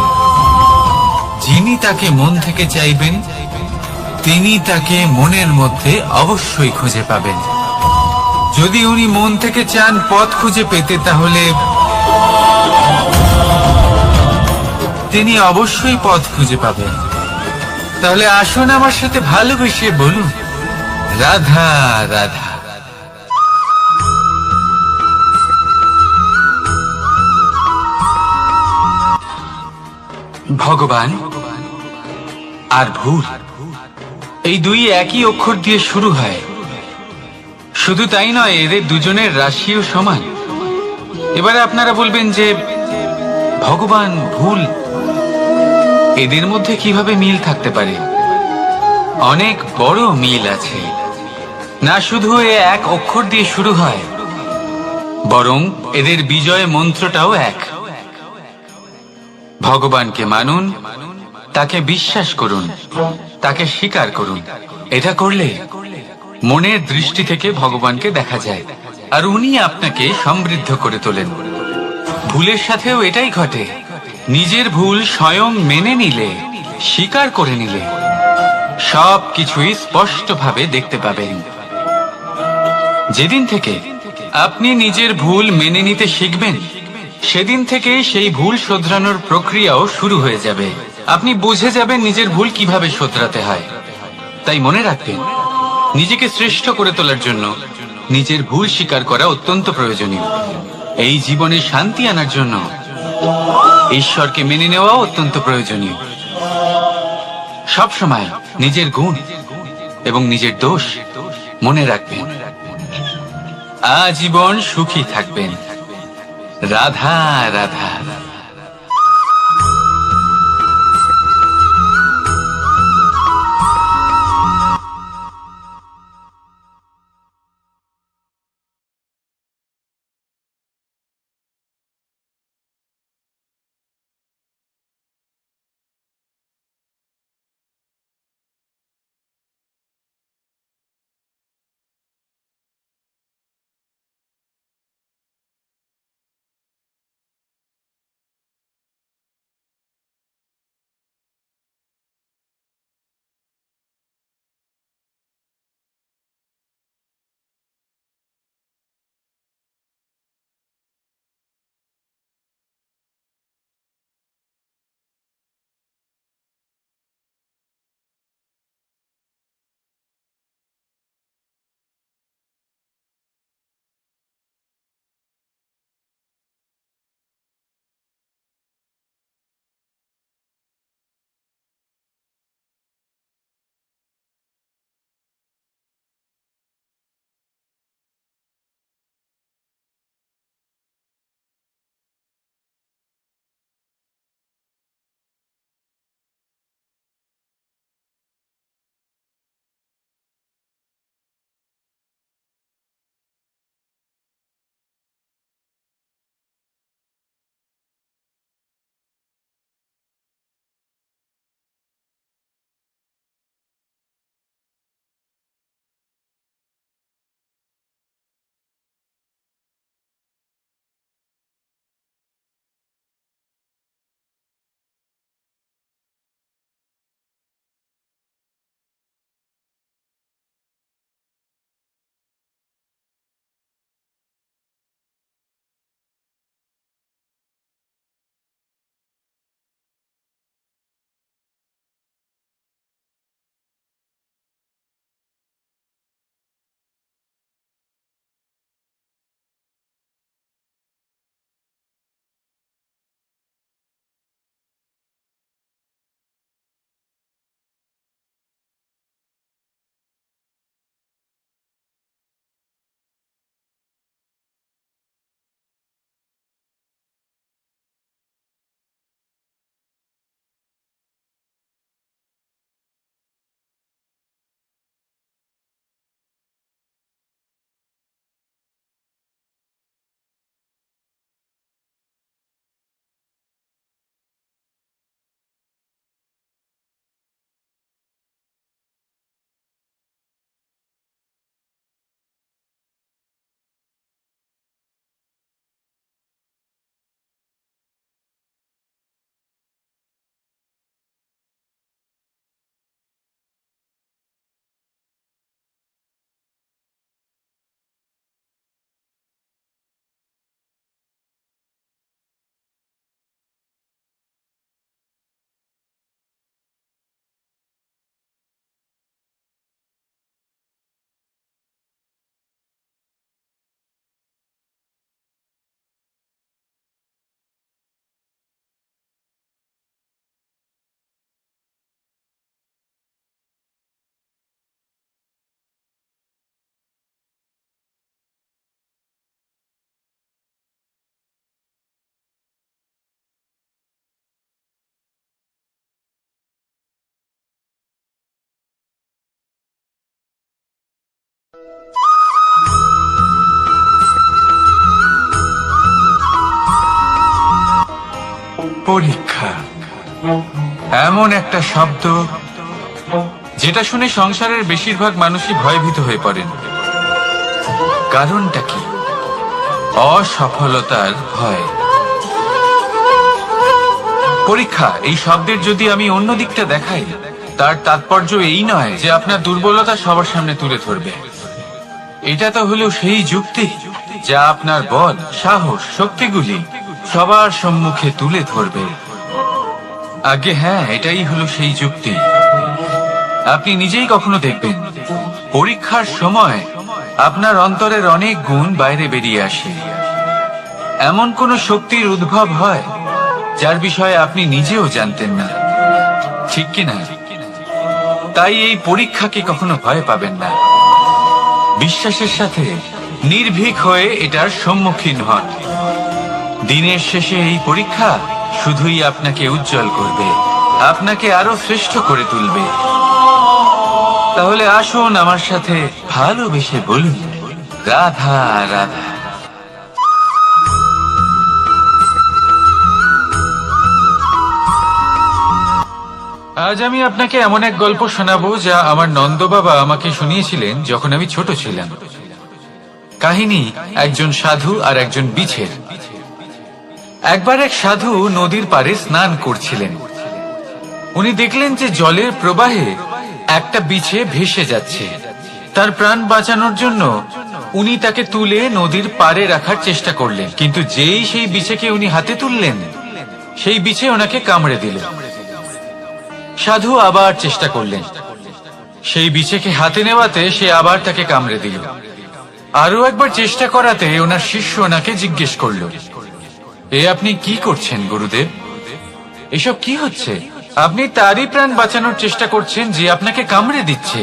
যিনি তাকে মন থেকে চাইবেন তিনি তাকে মনের মধ্যে অবশ্যই খুঁজে পাবেন। যদি উনি মন থেকে চান পথ খুঁজে পেতে, তাহলে তিনি অবশ্যই পথ খুঁজে পাবেন। তাহলে আসুন আমার সাথে ভালোবেসে বলুন, রাধা রাধা। ভগবান আর ভুল, এই দুই একই অক্ষর দিয়ে শুরু হয়। শুধু তাই নয়, এদের দুজনের রাশিও সমান। এবারে আপনারা বলবেন যে ভগবান, ভুল, এদের মধ্যে কিভাবে মিল থাকতে পারে? অনেক বড় মিল আছে। না শুধু এ এক অক্ষর দিয়ে শুরু হয়, বরং এদের বিজয় মন্ত্রটাও এক। ভগবানকে মানুন, তাকে বিশ্বাস করুন, তাকে স্বীকার করুন। এটা করলে মনের দৃষ্টি থেকে ভগবানকে দেখা যায়, আর উনি আপনাকে সমৃদ্ধ করে তোলেন। ভুলের সাথেও এটাই ঘটে। নিজের ভুল স্বয়ং মেনে নিলে, স্বীকার করে নিলে, সব কিছুই স্পষ্টভাবে দেখতে পাবেন। যেদিন থেকে আপনি নিজের ভুল মেনে নিতে শিখবেন, সেদিন থেকে সেই ভুল শোধরানোর প্রক্রিয়াও শুরু হয়ে যাবে। আপনি বুঝে যাবেন নিজের ভুল কিভাবে শোধরাতে হয়। তাই মনে রাখবেন, নিজেকে শ্রেষ্ঠ করে তোলার জন্য নিজের ভুল স্বীকার করা অত্যন্ত প্রয়োজনীয়। এই জীবনে শান্তি আনার জন্য ঈশ্বরকে মেনে নেওয়া অত্যন্ত প্রয়োজনীয়। সবসময় নিজের গুণ এবং নিজের দোষ মনে রাখবেন। আজীবন সুখী থাকবেন। রাধা রাধা। পরীক্ষা এমন একটা শব্দ যেটা শুনে সংসারের বেশিরভাগ মানুষই ভয়ভীত হয়ে পড়েন। কারণটা কি? অসফলতার ভয়। পরীক্ষা এই শব্দের যদি আমি অন্য দিকটা দেখাই, তার তাৎপর্য এই নয় যে আপনার দুর্বলতা সবার সামনে তুলে ধরবে। এটা তো হলো সেই যুক্তি যা আপনার বল, সাহস, শক্তিগুলি সবার সম্মুখে তুলে ধরবে। আগে হ্যাঁ, এটাই হলো সেই যুক্তি। আপনি নিজেই কখনো দেখবেন পরীক্ষার সময় আপনার অন্তরের অনেক গুণ বাইরে বেরিয়ে আসে। এমন কোন শক্তির উদ্ভব হয় যার বিষয়ে আপনি নিজেও জানতেন না, ঠিক কিনা? তাই এই পরীক্ষাকে কখনো ভয় পাবেন না। বিশ্বাসের সাথে নির্ভীক হয়ে এটার সম্মুখীন হন। দিনের শেষে এই পরীক্ষা শুধুই আপনাকে উজ্জ্বল করবে, আপনাকে আরো শ্রেষ্ঠ করে তুলবে। তাহলে আসুন আমার সাথে ভালোবেসে বলুন, রাধা রাধা। আজ আমি আপনাকে এমন এক গল্প শোনাবো যা আমার নন্দ বাবা আমাকে শুনিয়েছিলেন যখন আমি ছোট ছিলাম। কাহিনী একজন সাধু আর একজন বিছের। একবার এক সাধু নদীর পাড়ে স্নান করছিলেন। উনি দেখলেন যে জলের প্রবাহে একটা বিছে ভেসে যাচ্ছে। তার প্রাণ বাঁচানোর জন্য উনি তাকে তুলে নদীর পাড়ে রাখার চেষ্টা করলেন, কিন্তু যেই সেই বিছেকে উনি হাতে তুললেন, সেই বিছে ওনাকে কামড়ে দিল। সাধু আবার চেষ্টা করলেন, সেই বিছেকে হাতে নেওয়াতে সে আবার তাকে কামড়ে দিল। আরো একবার চেষ্টা করাতে ওনার শিষ্য ওনাকে জিজ্ঞেস করল, এ আপনি কি করছেন গুরুদেব? এসব কি হচ্ছে? আপনি তারই প্রাণ বাঁচানোর চেষ্টা করছেন যে আপনাকে কামড়ে দিচ্ছে।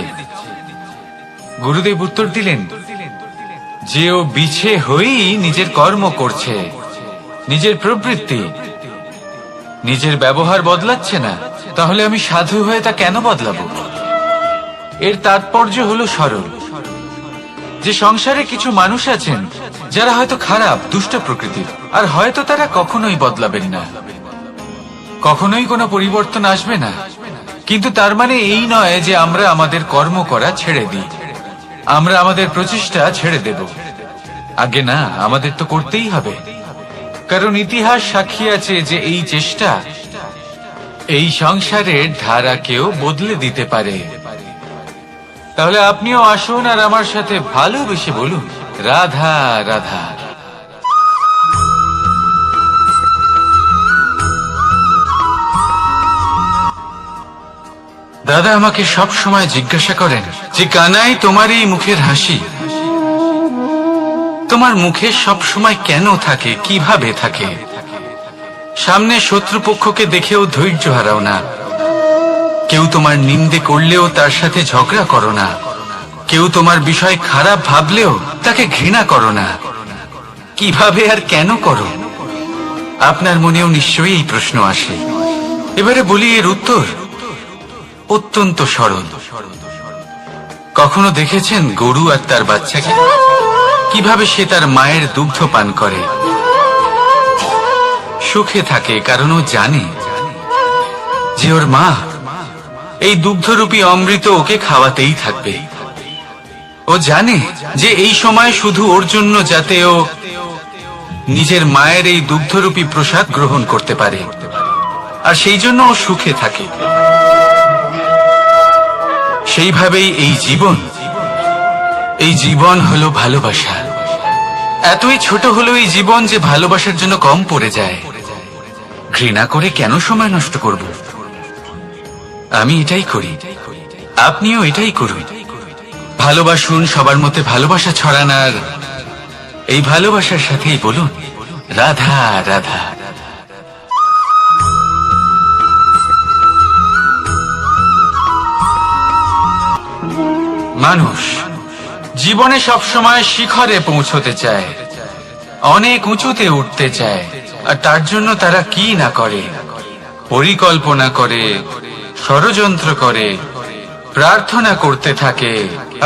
গুরুদেব উত্তর দিলেন, যে ও বিছে হয়েই নিজের কর্ম করছে, নিজের প্রবৃত্তি, নিজের ব্যবহার বদলাচ্ছে না, তাহলে আমি সাধু হয়ে তা কেন বদলাবো? এর তাৎপর্য হলো সরল, যে সংসারে কিছু মানুষ আছেন যারা হয়তো খারাপ, দুষ্ট প্রকৃতির, আর হয়তো তারা কখনোই বদলাবেন না, কখনোই কোনো পরিবর্তন আসবে না। কিন্তু তার মানে এই নয় যে আমরা আমাদের কর্ম করা ছেড়ে দিই, আমরা আমাদের প্রচেষ্টা ছেড়ে দেব। আগে না, আমাদের তো করতেই হবে, কারণ ইতিহাস সাক্ষী আছে যে এই চেষ্টা এই সংসারের ধারাকেও বদলে দিতে পারে। তাহলে আপনিও আসুন আর আমার সাথে ভালোবেসে বলুন, রাধা রাধা। দাদা আমাকে সব সময় জিজ্ঞাসা করেন যে, কানাই তোমার এই মুখের হাসি, তোমার মুখে সব সময় কেন থাকে, কিভাবে থাকে? সামনে শত্রুপক্ষকে দেখেও ধৈর্য হারাও না, কেউ তোমার নিন্দে করলেও তার সাথে ঝগড়া করো না, কেউ তোমার বিষয় খারাপ ভাবলেও তাকে ঘৃণা করো না। কিভাবে আর কেন করো? আপনার মনেও নিশ্চয়ই এই প্রশ্ন আসে। এবারে বলি, এর উত্তর অত্যন্ত সরল। কখনো দেখেছেন গরু আর তার বাচ্চাকে কিভাবে সে তার মায়ের দুগ্ধ পান করে? সুখে থাকে, কারণ ও জানে যে ওর মা এই দুগ্ধরূপী অমৃত ওকে খাওয়াতেই থাকবে। ও জানে যে এই সময় শুধু ওর জন্য, যাতে ও নিজের মায়ের এই দুগ্ধরূপী প্রসাদ গ্রহণ করতে পারে, আর সেই জন্য ও সুখে থাকে। সেইভাবেই এই জীবন হলো ভালোবাসা। এতই ছোট হলো এই জীবন যে ভালোবাসার জন্য কম পড়ে যায়। ঘৃণা করে কেন সময় নষ্ট করব? আমি এটাই করি, আপনিও এটাই করুন। ভালোবাসুন, সবার মধ্যে ভালোবাসা ছড়ান, আর এই ভালোবাসার সাথেই বলুন, রাধা রাধা। মানুষ জীবনে সবসময় শিখরে পৌঁছতে চায়, অনেক উঁচুতে উঠতে চায়, আর তার জন্য তারা কি না করে, পরিকল্পনা করে, ষড়যন্ত্র করে, প্রার্থনা করতে থাকে,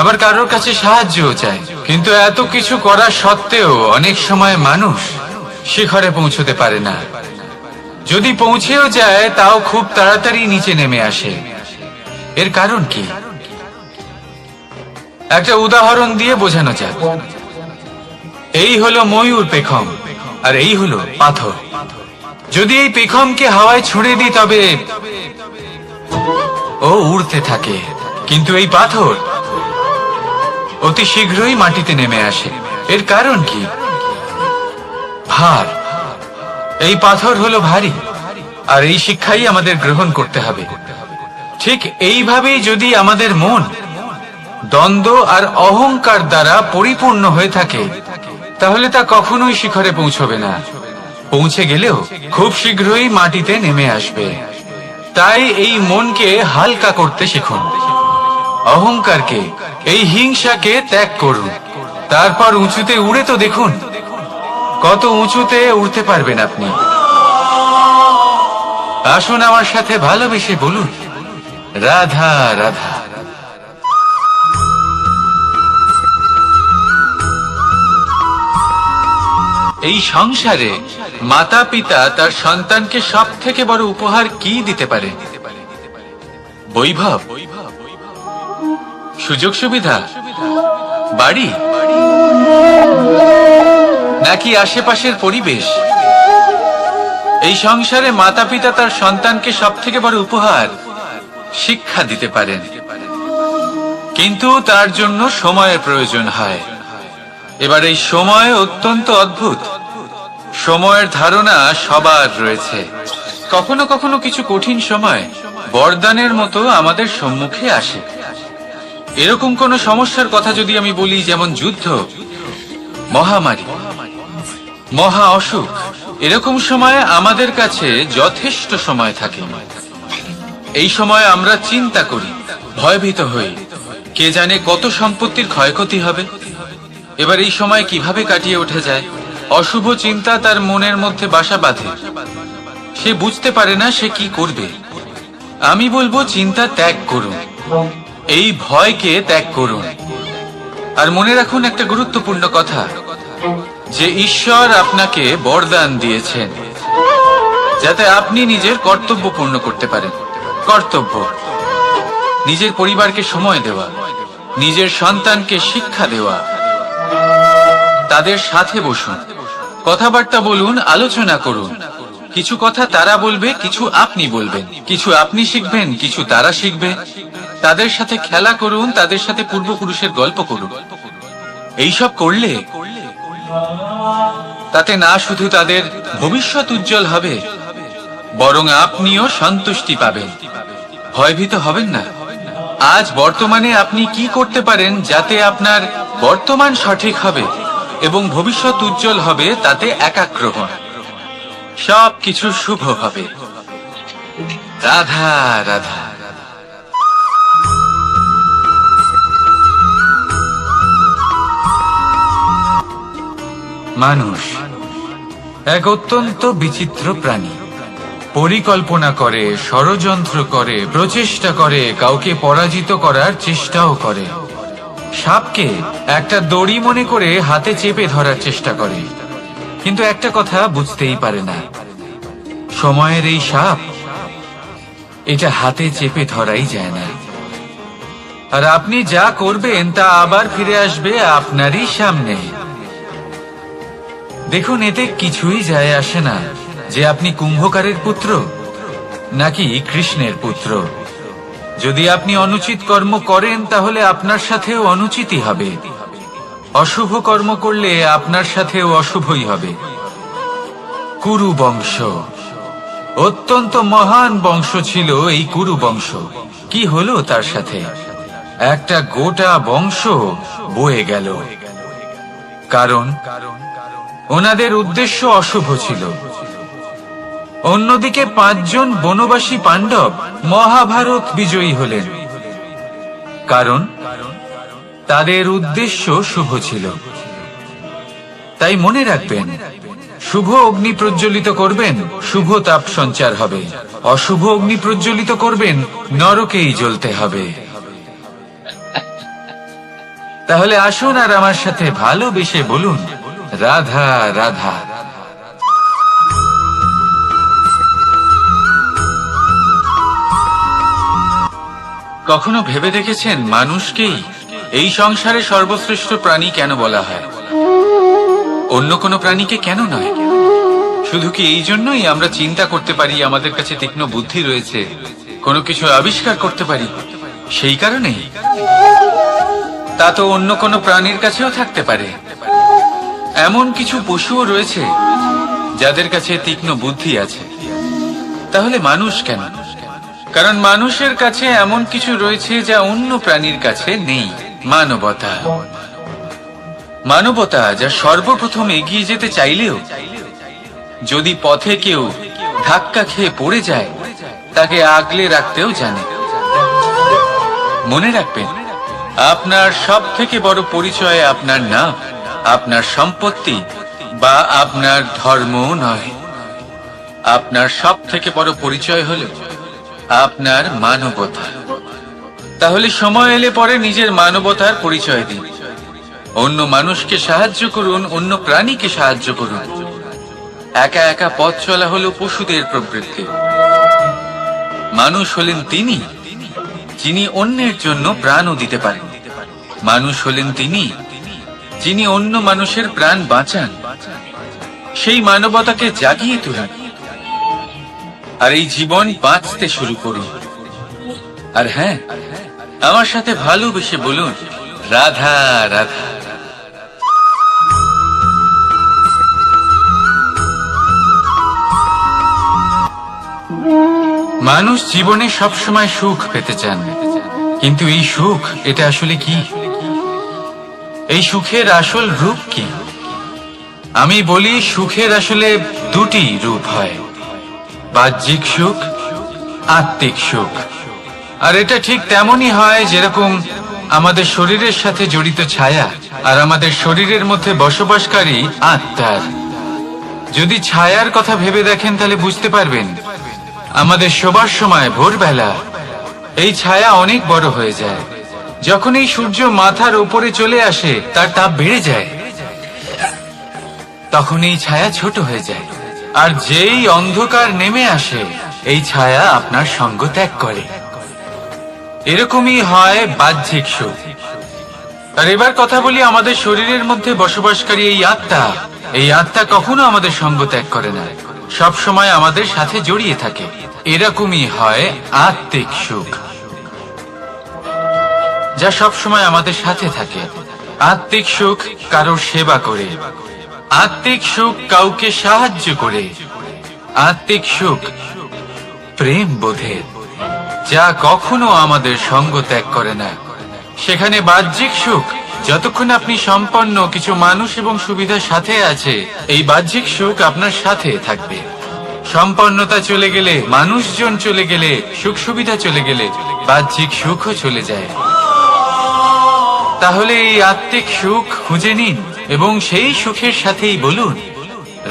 আবার কারোর কাছে সাহায্যও চায়। কিন্তু এত কিছু করা সত্ত্বেও অনেক সময় মানুষ শিখরে পৌঁছতে পারে না। যদি পৌঁছেও যায় তাও খুব তাড়াতাড়ি নিচে নেমে আসে। এর কারণ কি? একটা উদাহরণ দিয়ে বোঝানো যাক। এই হলো ময়ূর পেখম, আর এই হলো পাথর। যদি এই পেখমকে হাওয়ায় ছুড়ে দিই তবে ও উড়তে থাকে, কিন্তু এই পাথর অতি শীঘ্রই মাটিতে নেমে আসে। এর কারণ কি? ভার। এই পাথর হলো ভারী, আর এই শিক্ষাই আমাদের গ্রহণ করতে হবে। ঠিক এইভাবেই যদি আমাদের মন দ্বন্দ্ব আর অহংকার দ্বারা পরিপূর্ণ হয়ে থাকে, তাহলে তা কখনোই শিখরে পৌঁছবে না। পৌঁছে গেলেও খুব শীঘ্রই মাটিতে নেমে আসবে। তাই এই মনকে হালকা করতে শিখুন, অহংকারকে, এই হিংসাকে ত্যাগ করুন। তারপর উঁচুতে উড়ে তো দেখুন কত উঁচুতে উড়তে পারবেন আপনি। আসুন আমার সাথে ভালোবেসে বলুন, রাধা রাধা। এই সংসারে মাতা পিতা তার সন্তানকে সব থেকে বড় উপহার কি দিতে পারে? বৈভব, সুযোগ সুবিধা, বাড়ি, নাকি আশেপাশের পরিবেশ? এই সংসারে মাতা পিতা তার সন্তানকে সব থেকে বড় উপহার শিক্ষা দিতে পারেন, কিন্তু তার জন্য সময়ের প্রয়োজন হয়। এবার এই সময় অত্যন্ত অদ্ভুত। সময়ের ধারণা সবার রয়েছে। কখনো কখনো কিছু কঠিন সময় বরদানের মতো আমাদের সম্মুখে আসে। এরকম কোন সমস্যার কথা যদি আমি বলি, যেমন যুদ্ধ, মহামারী, মহা অসুখ, এরকম সময় আমাদের কাছে যথেষ্ট সময় থাকে। এই সময় আমরা চিন্তা করি, ভয়ভীত হই, কে জানে কত সম্পত্তির ক্ষয়ক্ষতি হবে। এবার এই সময় কিভাবে কাটিয়ে ওঠা যায়? অশুভ চিন্তা তার মনের মধ্যে বাসা বাঁধে। সে বুঝতে পারে না সে কি করবে। আমি বলবো, চিন্তা ত্যাগ করুন, এই ভয়কে ত্যাগ করুন। আর মনে রাখুন একটা গুরুত্বপূর্ণ কথা, যে ঈশ্বর আপনাকে বরদান দিয়েছেন যাতে আপনি নিজের কর্তব্য পূর্ণ করতে পারেন। কর্তব্য, নিজের পরিবারকে সময় দেওয়া, নিজের সন্তানকে শিক্ষা দেওয়া। তাদের সাথে বসুন, কথাবার্তা বলুন, আলোচনা করুন। কিছু কথা তারা বলবে, কিছু আপনি বলবেন, কিছু আপনি শিখবেন, কিছু তারা শিখবে। তাদের সাথে খেলা করুন, তাদের সাথে পূর্বপুরুষের গল্প করুন। এইসব করলে তাতে না শুধু তাদের ভবিষ্যৎ উজ্জ্বল হবে, বরং আপনিও সন্তুষ্টি পাবেন। ভয়ভীত হবেন না। আজ বর্তমানে আপনি কি করতে পারেন যাতে আপনার বর্তমান সঠিক হবে এবং ভবিষ্যৎ উজ্জ্বল হবে, তাতে একাগ্র হন। সবকিছু শুভ হবে। রাধা রাধা। মানুষ এক অত্যন্ত বিচিত্র প্রাণী। পরিকল্পনা করে, ষড়যন্ত্র করে, প্রচেষ্টা করে, কাউকে পরাজিত করার চেষ্টাও করে। সাপকে একটা দড়ি মনে করে হাতে চেপে ধরার চেষ্টা করে, কিন্তু একটা কথা বুঝতেই পারে না, সময়ের এই সাপ, এটা হাতে চেপে ধরাই যায় না। আর আপনি যা করবেন তা আবার ফিরে আসবে আপনারই সামনে। দেখুন, এতে কিছুই যায় আসে না যে আপনি কুম্ভকারের পুত্র নাকি কৃষ্ণের পুত্র। যদি আপনি অনুচিত কর্ম করেন তাহলে আপনার সাথেও অনুচিতই হবে। অশুভ কর্ম করলে আপনার সাথেও অশুভই হবে। কুরু বংশ অত্যন্ত মহান বংশ ছিল। এই কুরু বংশ কি হলো তার সাথে? একটা গোটা বংশ বয়ে গেল, কারণ ওনাদের উদ্দেশ্য অশুভ ছিল। অন্যদিকে 5 জন বনবাসী পাণ্ডব মহাভারত বিজয়ী হলেন, কারণ তাদের উদ্দেশ্য শুভ ছিল। তাই মনে রাখবেন, শুভ অগ্নি প্রজ্বলিত করবেন, শুভ তাপ সঞ্চার হবে। অশুভ অগ্নি প্রজ্বলিত করবেন, নরকেই জ্বলতে হবে। তাহলে আসুন আর আমার সাথে ভালোবেসে বলুন, রাধা রাধা। কখনো ভেবে দেখেছেন মানুষকেই এই সংসারে সর্বশ্রেষ্ঠ প্রাণী কেন বলা হয়? অন্য কোনো প্রাণীকে কেন নয়? শুধু কি এই জন্যই আমরা চিন্তা করতে পারি, আমাদের কাছে তীক্ষ্ণ বুদ্ধি রয়েছে, কোনো কিছু আবিষ্কার করতে পারি, সেই কারণেই? তা তো অন্য কোনো প্রাণীর কাছেও থাকতে পারে। এমন কিছু পশুও রয়েছে যাদের কাছে তীক্ষ্ণ বুদ্ধি আছে। তাহলে মানুষ কেন? কারণ মানুষের কাছে এমন কিছু রয়েছে যা অন্য প্রাণীর কাছে নেই। মানবতা। মানবতা যা সর্বপ্রথম এগিয়ে যেতে চাইলেও যদি পথে কেউ ধাক্কা খেয়ে পড়ে যায়, তাকে আগলে রাখতেও জানে। মনে রাখবেন, আপনার সব থেকে বড় পরিচয় আপনার নাম, আপনার সম্পত্তি বা আপনার ধর্ম নয়। আপনার সব থেকে বড় পরিচয় হলো আপনার মানবতা। তাহলে সময় এলে পরে নিজের মানবতার পরিচয় দিন। অন্য মানুষকে সাহায্য করুন, অন্য প্রাণীকে সাহায্য করুন। একা একা পথ চলা হলো পশুদের প্রবৃত্তি। মানুষ হলেন তিনি যিনি অন্যের জন্য প্রাণও দিতে পারেন। মানুষ হলেন তিনি যিনি অন্য মানুষের প্রাণ বাঁচান। সেই মানবতাকে জাগিয়ে তুলুন আর এই জীবন বাঁচতে শুরু করুন। আর হ্যাঁ, আমার সাথে ভালোবেসে বলুন, রাধা রাধা। মানুষ জীবনে সবসময় সুখ পেতে চান, কিন্তু এই সুখ, এটা আসলে কি? এই সুখের আসল রূপ কি? আমি বলি, সুখের আসলে দুটি রূপ হয়, বাহ্যিক সুখ, আত্মিক সুখ। আর এটা ঠিক তেমনই হয় যেরকম আমাদের শরীরের সাথে জড়িত ছায়া আর আমাদের শরীরের মধ্যে বসবাসকারী আত্মার। যদি ছায়ার কথা ভেবে দেখেন তাহলে বুঝতে পারবেন, আমাদের শোবার সময় ভোরবেলা এই ছায়া অনেক বড় হয়ে যায়। যখন এই সূর্য মাথার উপরে চলে আসে, তার তাপ বেড়ে যায়, তখন এই ছায়া ছোট হয়ে যায়। আর যেই অন্ধকার নেমে আসে, এই ছায়া আপনার সঙ্গ ত্যাগ করে। এরকমই হয় বাহ্যিক সুখ। আর এবার কথা বলি আমাদের শরীরের মধ্যে বসবাসকারী এই আত্মা। এই আত্মা কখনো আমাদের সঙ্গ ত্যাগ করে না, সব সময় আমাদের সাথে জড়িয়ে থাকে। এরকমই হয় আত্মিক সুখ, যা সব সময় আমাদের সাথে থাকে। আত্মিক সুখ কারোর সেবা করে, আত্মিক সুখ কাউকে সাহায্য করে, আত্মিক সুখ প্রেম বোধের, যা কখনো আমাদের সঙ্গ ত্যাগ করে না। সেখানে বাহ্যিক সুখ, যতক্ষণ আপনি সম্পন্ন কিছু মানুষ এবং সুবিধার সাথে আছে, এই বাহ্যিক সুখ আপনার সাথে থাকবে। সম্পন্নতা চলে গেলে, মানুষজন চলে গেলে, সুখ সুবিধা চলে গেলে, বাহ্যিক সুখও চলে যায়। তাহলে এই আত্মিক সুখ খুঁজে নিন এবং সেই সুখের সাথেই বলুন,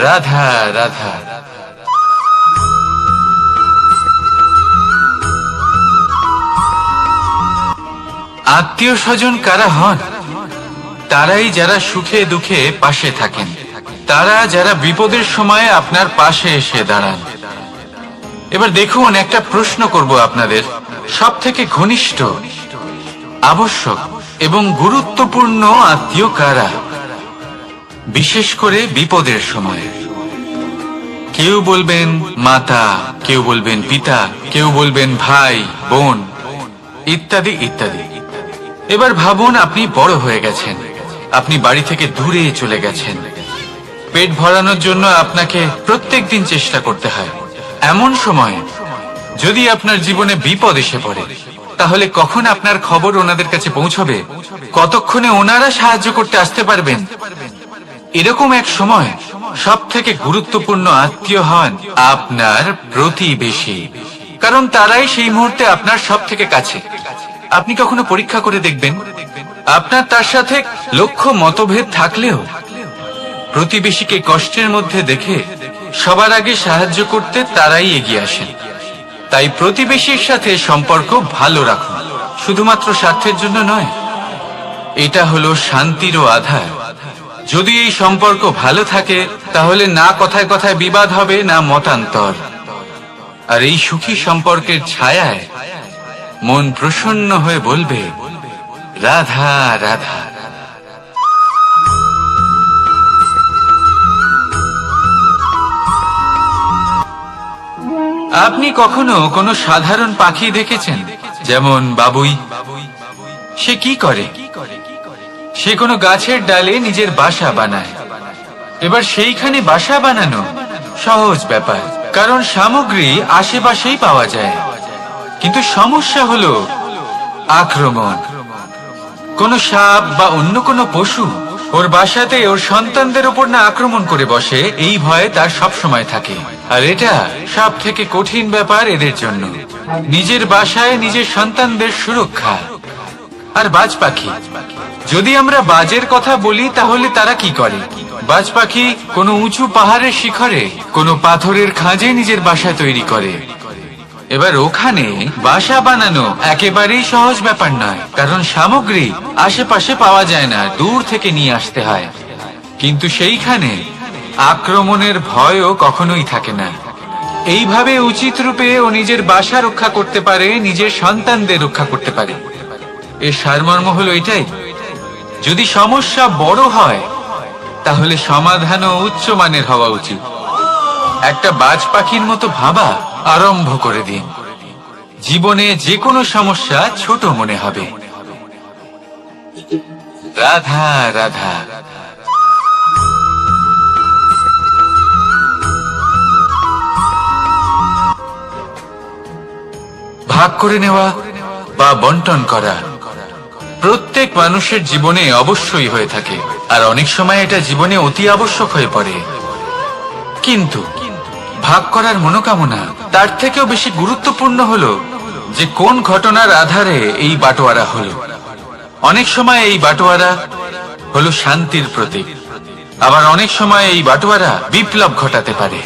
রাধা রাধা। আত্মীয় স্বজন কারা হন? তারাই যারা সুখে দুঃখে পাশে থাকেন, তারা যারা বিপদের সময় আপনার পাশে এসে দাঁড়ান। এবার দেখুন, একটা প্রশ্ন করব আপনাদের, সব থেকে ঘনিষ্ঠ, আবশ্যক এবং গুরুত্বপূর্ণ আত্মীয় কারা, বিশেষ করে বিপদের সময়? কেউ বলবেন মাতা, কেউ বলবেন পিতা, কেউ বলবেন ভাই বোন, ইত্যাদি ইত্যাদি। এবার ভাবুন, আপনি বড় হয়ে গেছেন, আপনি বাড়ি থেকে দূরে চলে গেছেন। পেট ভরানোর জন্য আপনাকে প্রত্যেকদিন চেষ্টা করতে হয়। এমন সময় যদি আপনার জীবনে বিপদ এসে পড়ে, তাহলে কখন আপনার খবর ওনাদের কাছে পৌঁছবে? কতক্ষণে ওনারা সাহায্য করতে আসতে পারবেন? এরকম এক সময় সব থেকে গুরুত্বপূর্ণ আত্মীয় হন আপনার প্রতিবেশী, কারণ তারাই সেই মুহূর্তে আপনার সব থেকে কাছে। আপনি কখনো পরীক্ষা করে দেখবেন, আপনার তার সাথে লক্ষ্য মতভেদ থাকলেও প্রতিবেশীকে কষ্টের মধ্যে দেখে সবার আগে সাহায্য করতে তারাই এগিয়ে আসেন। তাই প্রতিবেশীর সাথে সম্পর্ক ভালো রাখুন, শুধুমাত্র স্বার্থের জন্য নয়। এটা হলো শান্তিরও আধার। যদি এই সম্পর্ক ভালো থাকে তাহলে না কথায় কথায় বিবাদ হবে, না মতান্তর। আর এই সুখী সম্পর্কের ছায়ায় মন প্রসন্ন হয়ে বলবে, রাধা রাধা। আপনি কখনো কোনো সাধারণ পাখি দেখেছেন? যেমন বাবুই। সে কি করে? সে কোনো গাছের ডালে নিজের বাসা বানায়। এবার সেইখানে বাসা বানানো সহজ ব্যাপার, কারণ সামগ্রী আশেপাশেই পাওয়া যায়। কিন্তু সমস্যা হলো আক্রমণ। কোনো সাপ বা অন্য কোনো পশু ওর বাসাতে ওর সন্তানদের উপর না আক্রমণ করে বসে, এই ভয়ে তার সব সময় থাকে। আর এটা সব থেকে কঠিন ব্যাপার এদের জন্য, নিজের বাসায় নিজের সন্তানদের সুরক্ষা। আর বাজ পাখি, যদি আমরা বাজের কথা বলি তাহলে তারা কি করে? বাজ পাখি কোনো উঁচু পাহাড়ের শিখরে, কোনো পাথরের খাঁজে নিজের বাসা তৈরি করে। এবার ওখানে বাসা বানানো একেবারেই সহজ ব্যাপার নয়, কারণ সামগ্রী আশেপাশে পাওয়া যায় না, দূর থেকে নিয়ে আসতে হয়। কিন্তু সেইখানে আক্রমণের ভয়ও কখনোই থাকে না। এইভাবে উচিত রূপে ও নিজের বাসা রক্ষা করতে পারে, নিজের সন্তানদের রক্ষা করতে পারে। এর সারমর্ম হলো এটাই, যদি সমস্যা বড় হয় তাহলে সমাধানও উচ্চমানের হওয়া উচিত। একটা বাজ পাখির মতো ভাবা আরম্ভ করে দিন। জীবনে যে কোনো সমস্যা ছোট মনে হবে। রাধা রাধা। ভাগ করে নেওয়া বা বন্টন করা প্রত্যেক মানুষের জীবনে অবশ্যই হয়ে থাকে, আর অনেক সময় এটা জীবনে অতি আবশ্যক হয়ে পড়ে। কিন্তু ভাগ করার মনোকামনা তার থেকেও বেশি গুরুত্বপূর্ণ হলো যে কোন ঘটনার আধারে এই বাটোয়ারা হলো। অনেক সময় এই বাটোয়ারা হলো শান্তির প্রতীক, আবার অনেক সময় এই বাটোয়ারা বিপ্লব ঘটাতে পারে,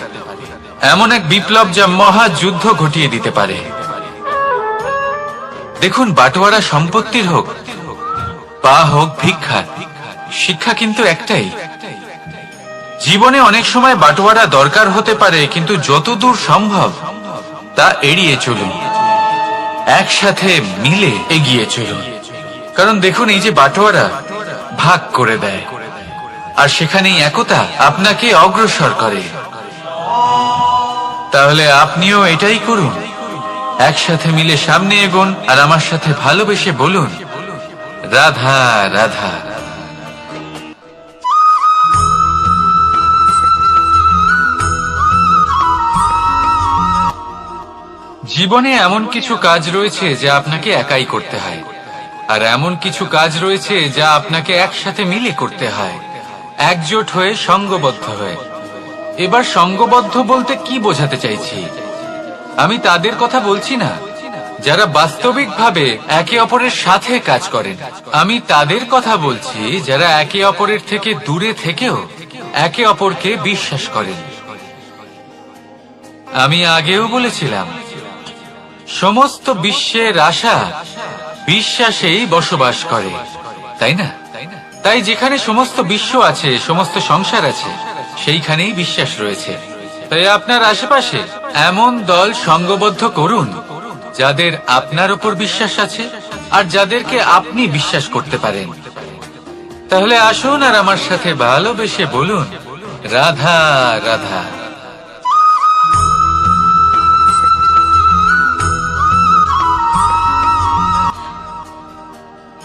এমন এক বিপ্লব যা মহাযুদ্ধ ঘটিয়ে দিতে পারে। দেখুন, বাটোয়ারা সম্পত্তির হোক বা হোক ভিক্ষার, শিক্ষা কিন্তু একটাই। জীবনে অনেক সময় বাটোয়ারা দরকার হতে পারে, কিন্তু যতদূর সম্ভব তা এড়িয়ে চলুন, একসাথে মিলে এগিয়ে চলুন। কারণ দেখুন, এই যে বাটোয়ারা ভাগ করে দেয়, আর সেখানেই একতা আপনাকে অগ্রসর করে। তাহলে আপনিও এটাই করুন, একসাথে মিলে সামনে এগোন, আর আমার সাথে ভালোবেসে বলুন, রাধা রাধা। জীবনে এমন কিছু কাজ রয়েছে যা আপনাকে একাই করতে হয়, আর এমন কিছু কাজ রয়েছে যা আপনাকে একসাথে মিলে করতে হয়, একজোট হয়ে, সঙ্গবদ্ধ হয়ে। এবার সঙ্গবদ্ধ বলতে কি বোঝাতে চাইছি? আমি তাদের কথা বলছি না যারা বাস্তবিকভাবে একে অপরের সাথে কাজ করেন। আমি তাদের কথা বলছি যারা একে অপরের থেকে দূরে থেকেও একে অপরকে বিশ্বাস করেন। আমি আগেও বলেছিলাম, সমস্ত বিশ্বের আশা বিশ্বাসেই বসবাস করে, তাই না? তাই যেখানে সমস্ত বিশ্ব আছে, সমস্ত সংসার আছে, সেইখানেই বিশ্বাস রয়েছে। তাই আপনার আশেপাশে এমন দল সঙ্গবদ্ধ করুন যাদের আপনার উপর বিশ্বাস আছে, আর যাদেরকে আপনি বিশ্বাস করতে পারেন। তাহলে আসুন আর আমার সাথে ভালোবেসে বলুন, রাধা রাধা।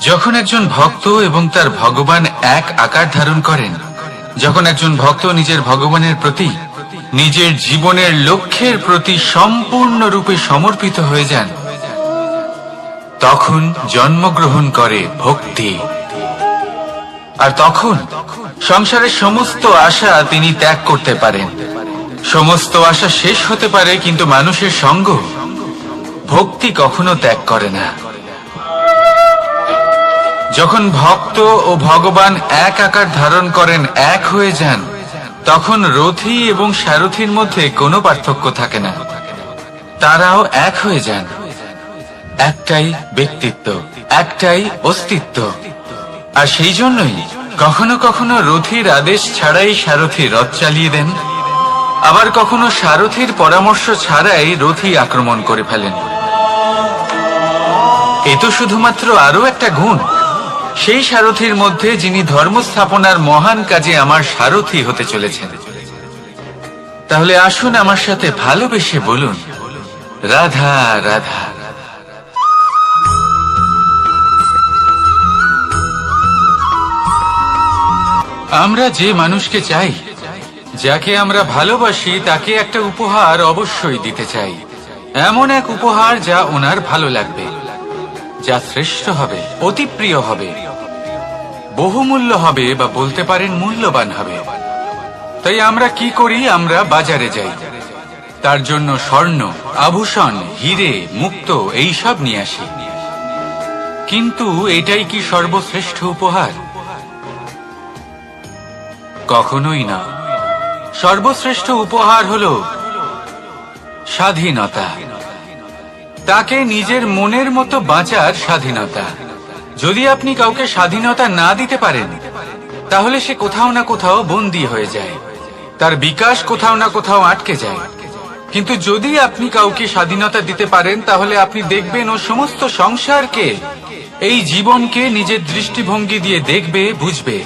যখন একজন ভক্ত এবং তার ভগবান এক আকার ধারণ করেন, যখন একজন ভক্ত নিজের ভগবানের প্রতি, নিজের জীবনের লক্ষ্যের প্রতি সম্পূর্ণরূপে সমর্পিত হয়ে যান, তখন জন্মগ্রহণ করে ভক্তি। আর তখন সংসারের সমস্ত আশা তিনি ত্যাগ করতে পারেন। সমস্ত আশা শেষ হতে পারে, কিন্তু মানুষের সঙ্গ ভক্তি কখনো ত্যাগ করে না। যখন ভক্ত ও ভগবান এক আকার ধারণ করেন, এক হয়ে যান, তখন রথী এবং সারথীর মধ্যে কোনো পার্থক্য থাকে না। তারাও এক হয়ে যান। একটাই ব্যক্তিত্ব, একটাই অস্তিত্ব। আর সেই জন্যই কখনো কখনো রথীর আদেশ ছাড়াই সারথি রথ চালিয়ে দেন, আবার কখনো সারথির পরামর্শ ছাড়াই রথী আক্রমণ করে ফেলেন। এ তো শুধুমাত্র আরো একটা গুণ সেই সারথির মধ্যে, যিনি ধর্ম স্থাপনার মহান কাজে আমার সারথি হতে চলেছেন। তাহলে আসুন আমার সাথে ভালোবেসে বলুন, রাধা রাধা। আমরা যে মানুষকে চাই, যাকে আমরা ভালোবাসি, তাকে একটা উপহার অবশ্যই দিতে চাই। এমন এক উপহার যা ওনার ভালো লাগবে, যা শ্রেষ্ঠ হবে, অতি প্রিয় হবে, বহুমূল্য হবে, বা বলতে পারেন মূল্যবান হবে। তাই আমরা কি করি? আমরা বাজারে যাই, তার জন্য স্বর্ণ, আভূষণ, হিরে, মুক্ত এইসব নিয়ে আসি। কিন্তু এটাই কি সর্বশ্রেষ্ঠ উপহার? কখনোই না। সর্বশ্রেষ্ঠ উপহার হলো স্বাধীনতা, তাকে নিজের মনের মতো বাঁচার স্বাধীনতা। যদি আপনি কাউকে স্বাধীনতা না দিতে পারেন, তাহলে সে কোথাও না কোথাও বন্দী হয়ে যায়, তার বিকাশ কোথাও না কোথাও আটকে যায়। কিন্তু যদি আপনি কাউকে স্বাধীনতা দিতে পারেন, তাহলে আপনি দেখবেন ও সমস্ত সংসারকে, এই জীবনকে নিজের দৃষ্টিভঙ্গি দিয়ে দেখবে, বুঝবে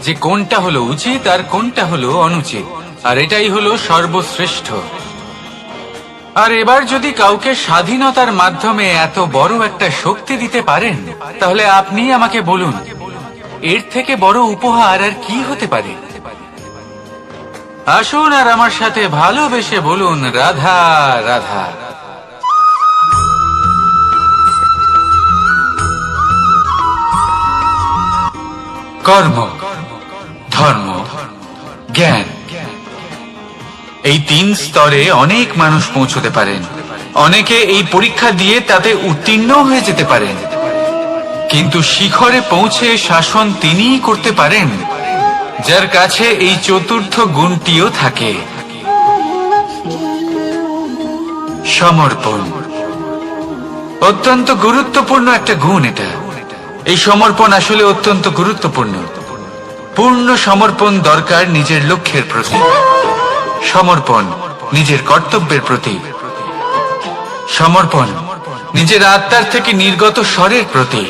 যে কোনটা হলো উচিত আর কোনটা হলো অনুচিত। আর এটাই হলো সর্বশ্রেষ্ঠ। আর এবার যদি কাউকে স্বাধীনতার মাধ্যমে এত বড় একটা শক্তি দিতে পারেন, তাহলে আপনি আমাকে বলুন, এর থেকে বড় উপহার আর কি হতে পারে? আসুন আর আমার সাথে ভালোবেসে বলুন, রাধা রাধা। কর্ম, ধর্ম, জ্ঞান, এই 3 স্তরে অনেক মানুষ পৌঁছতে পারেন। অনেকে এই পরীক্ষা দিয়ে তাতে উত্তীর্ণ হয়ে যেতে পারেন, কিন্তু শিখরে পৌঁছে শাসন তিনিই করতে পারেন, যার কাছে এই চতুর্থ গুণটিও থাকে, সমর্পণ। অত্যন্ত গুরুত্বপূর্ণ একটা গুণ এটা। এই সমর্পণ আসলে অত্যন্ত গুরুত্বপূর্ণ। পূর্ণ সমর্পণ দরকার নিজের লক্ষ্যের প্রতি, সমর্পণ নিজের কর্তব্যের প্রতি, সমর্পণ নিজের আত্মার থেকে নির্গত স্বরের প্রতি।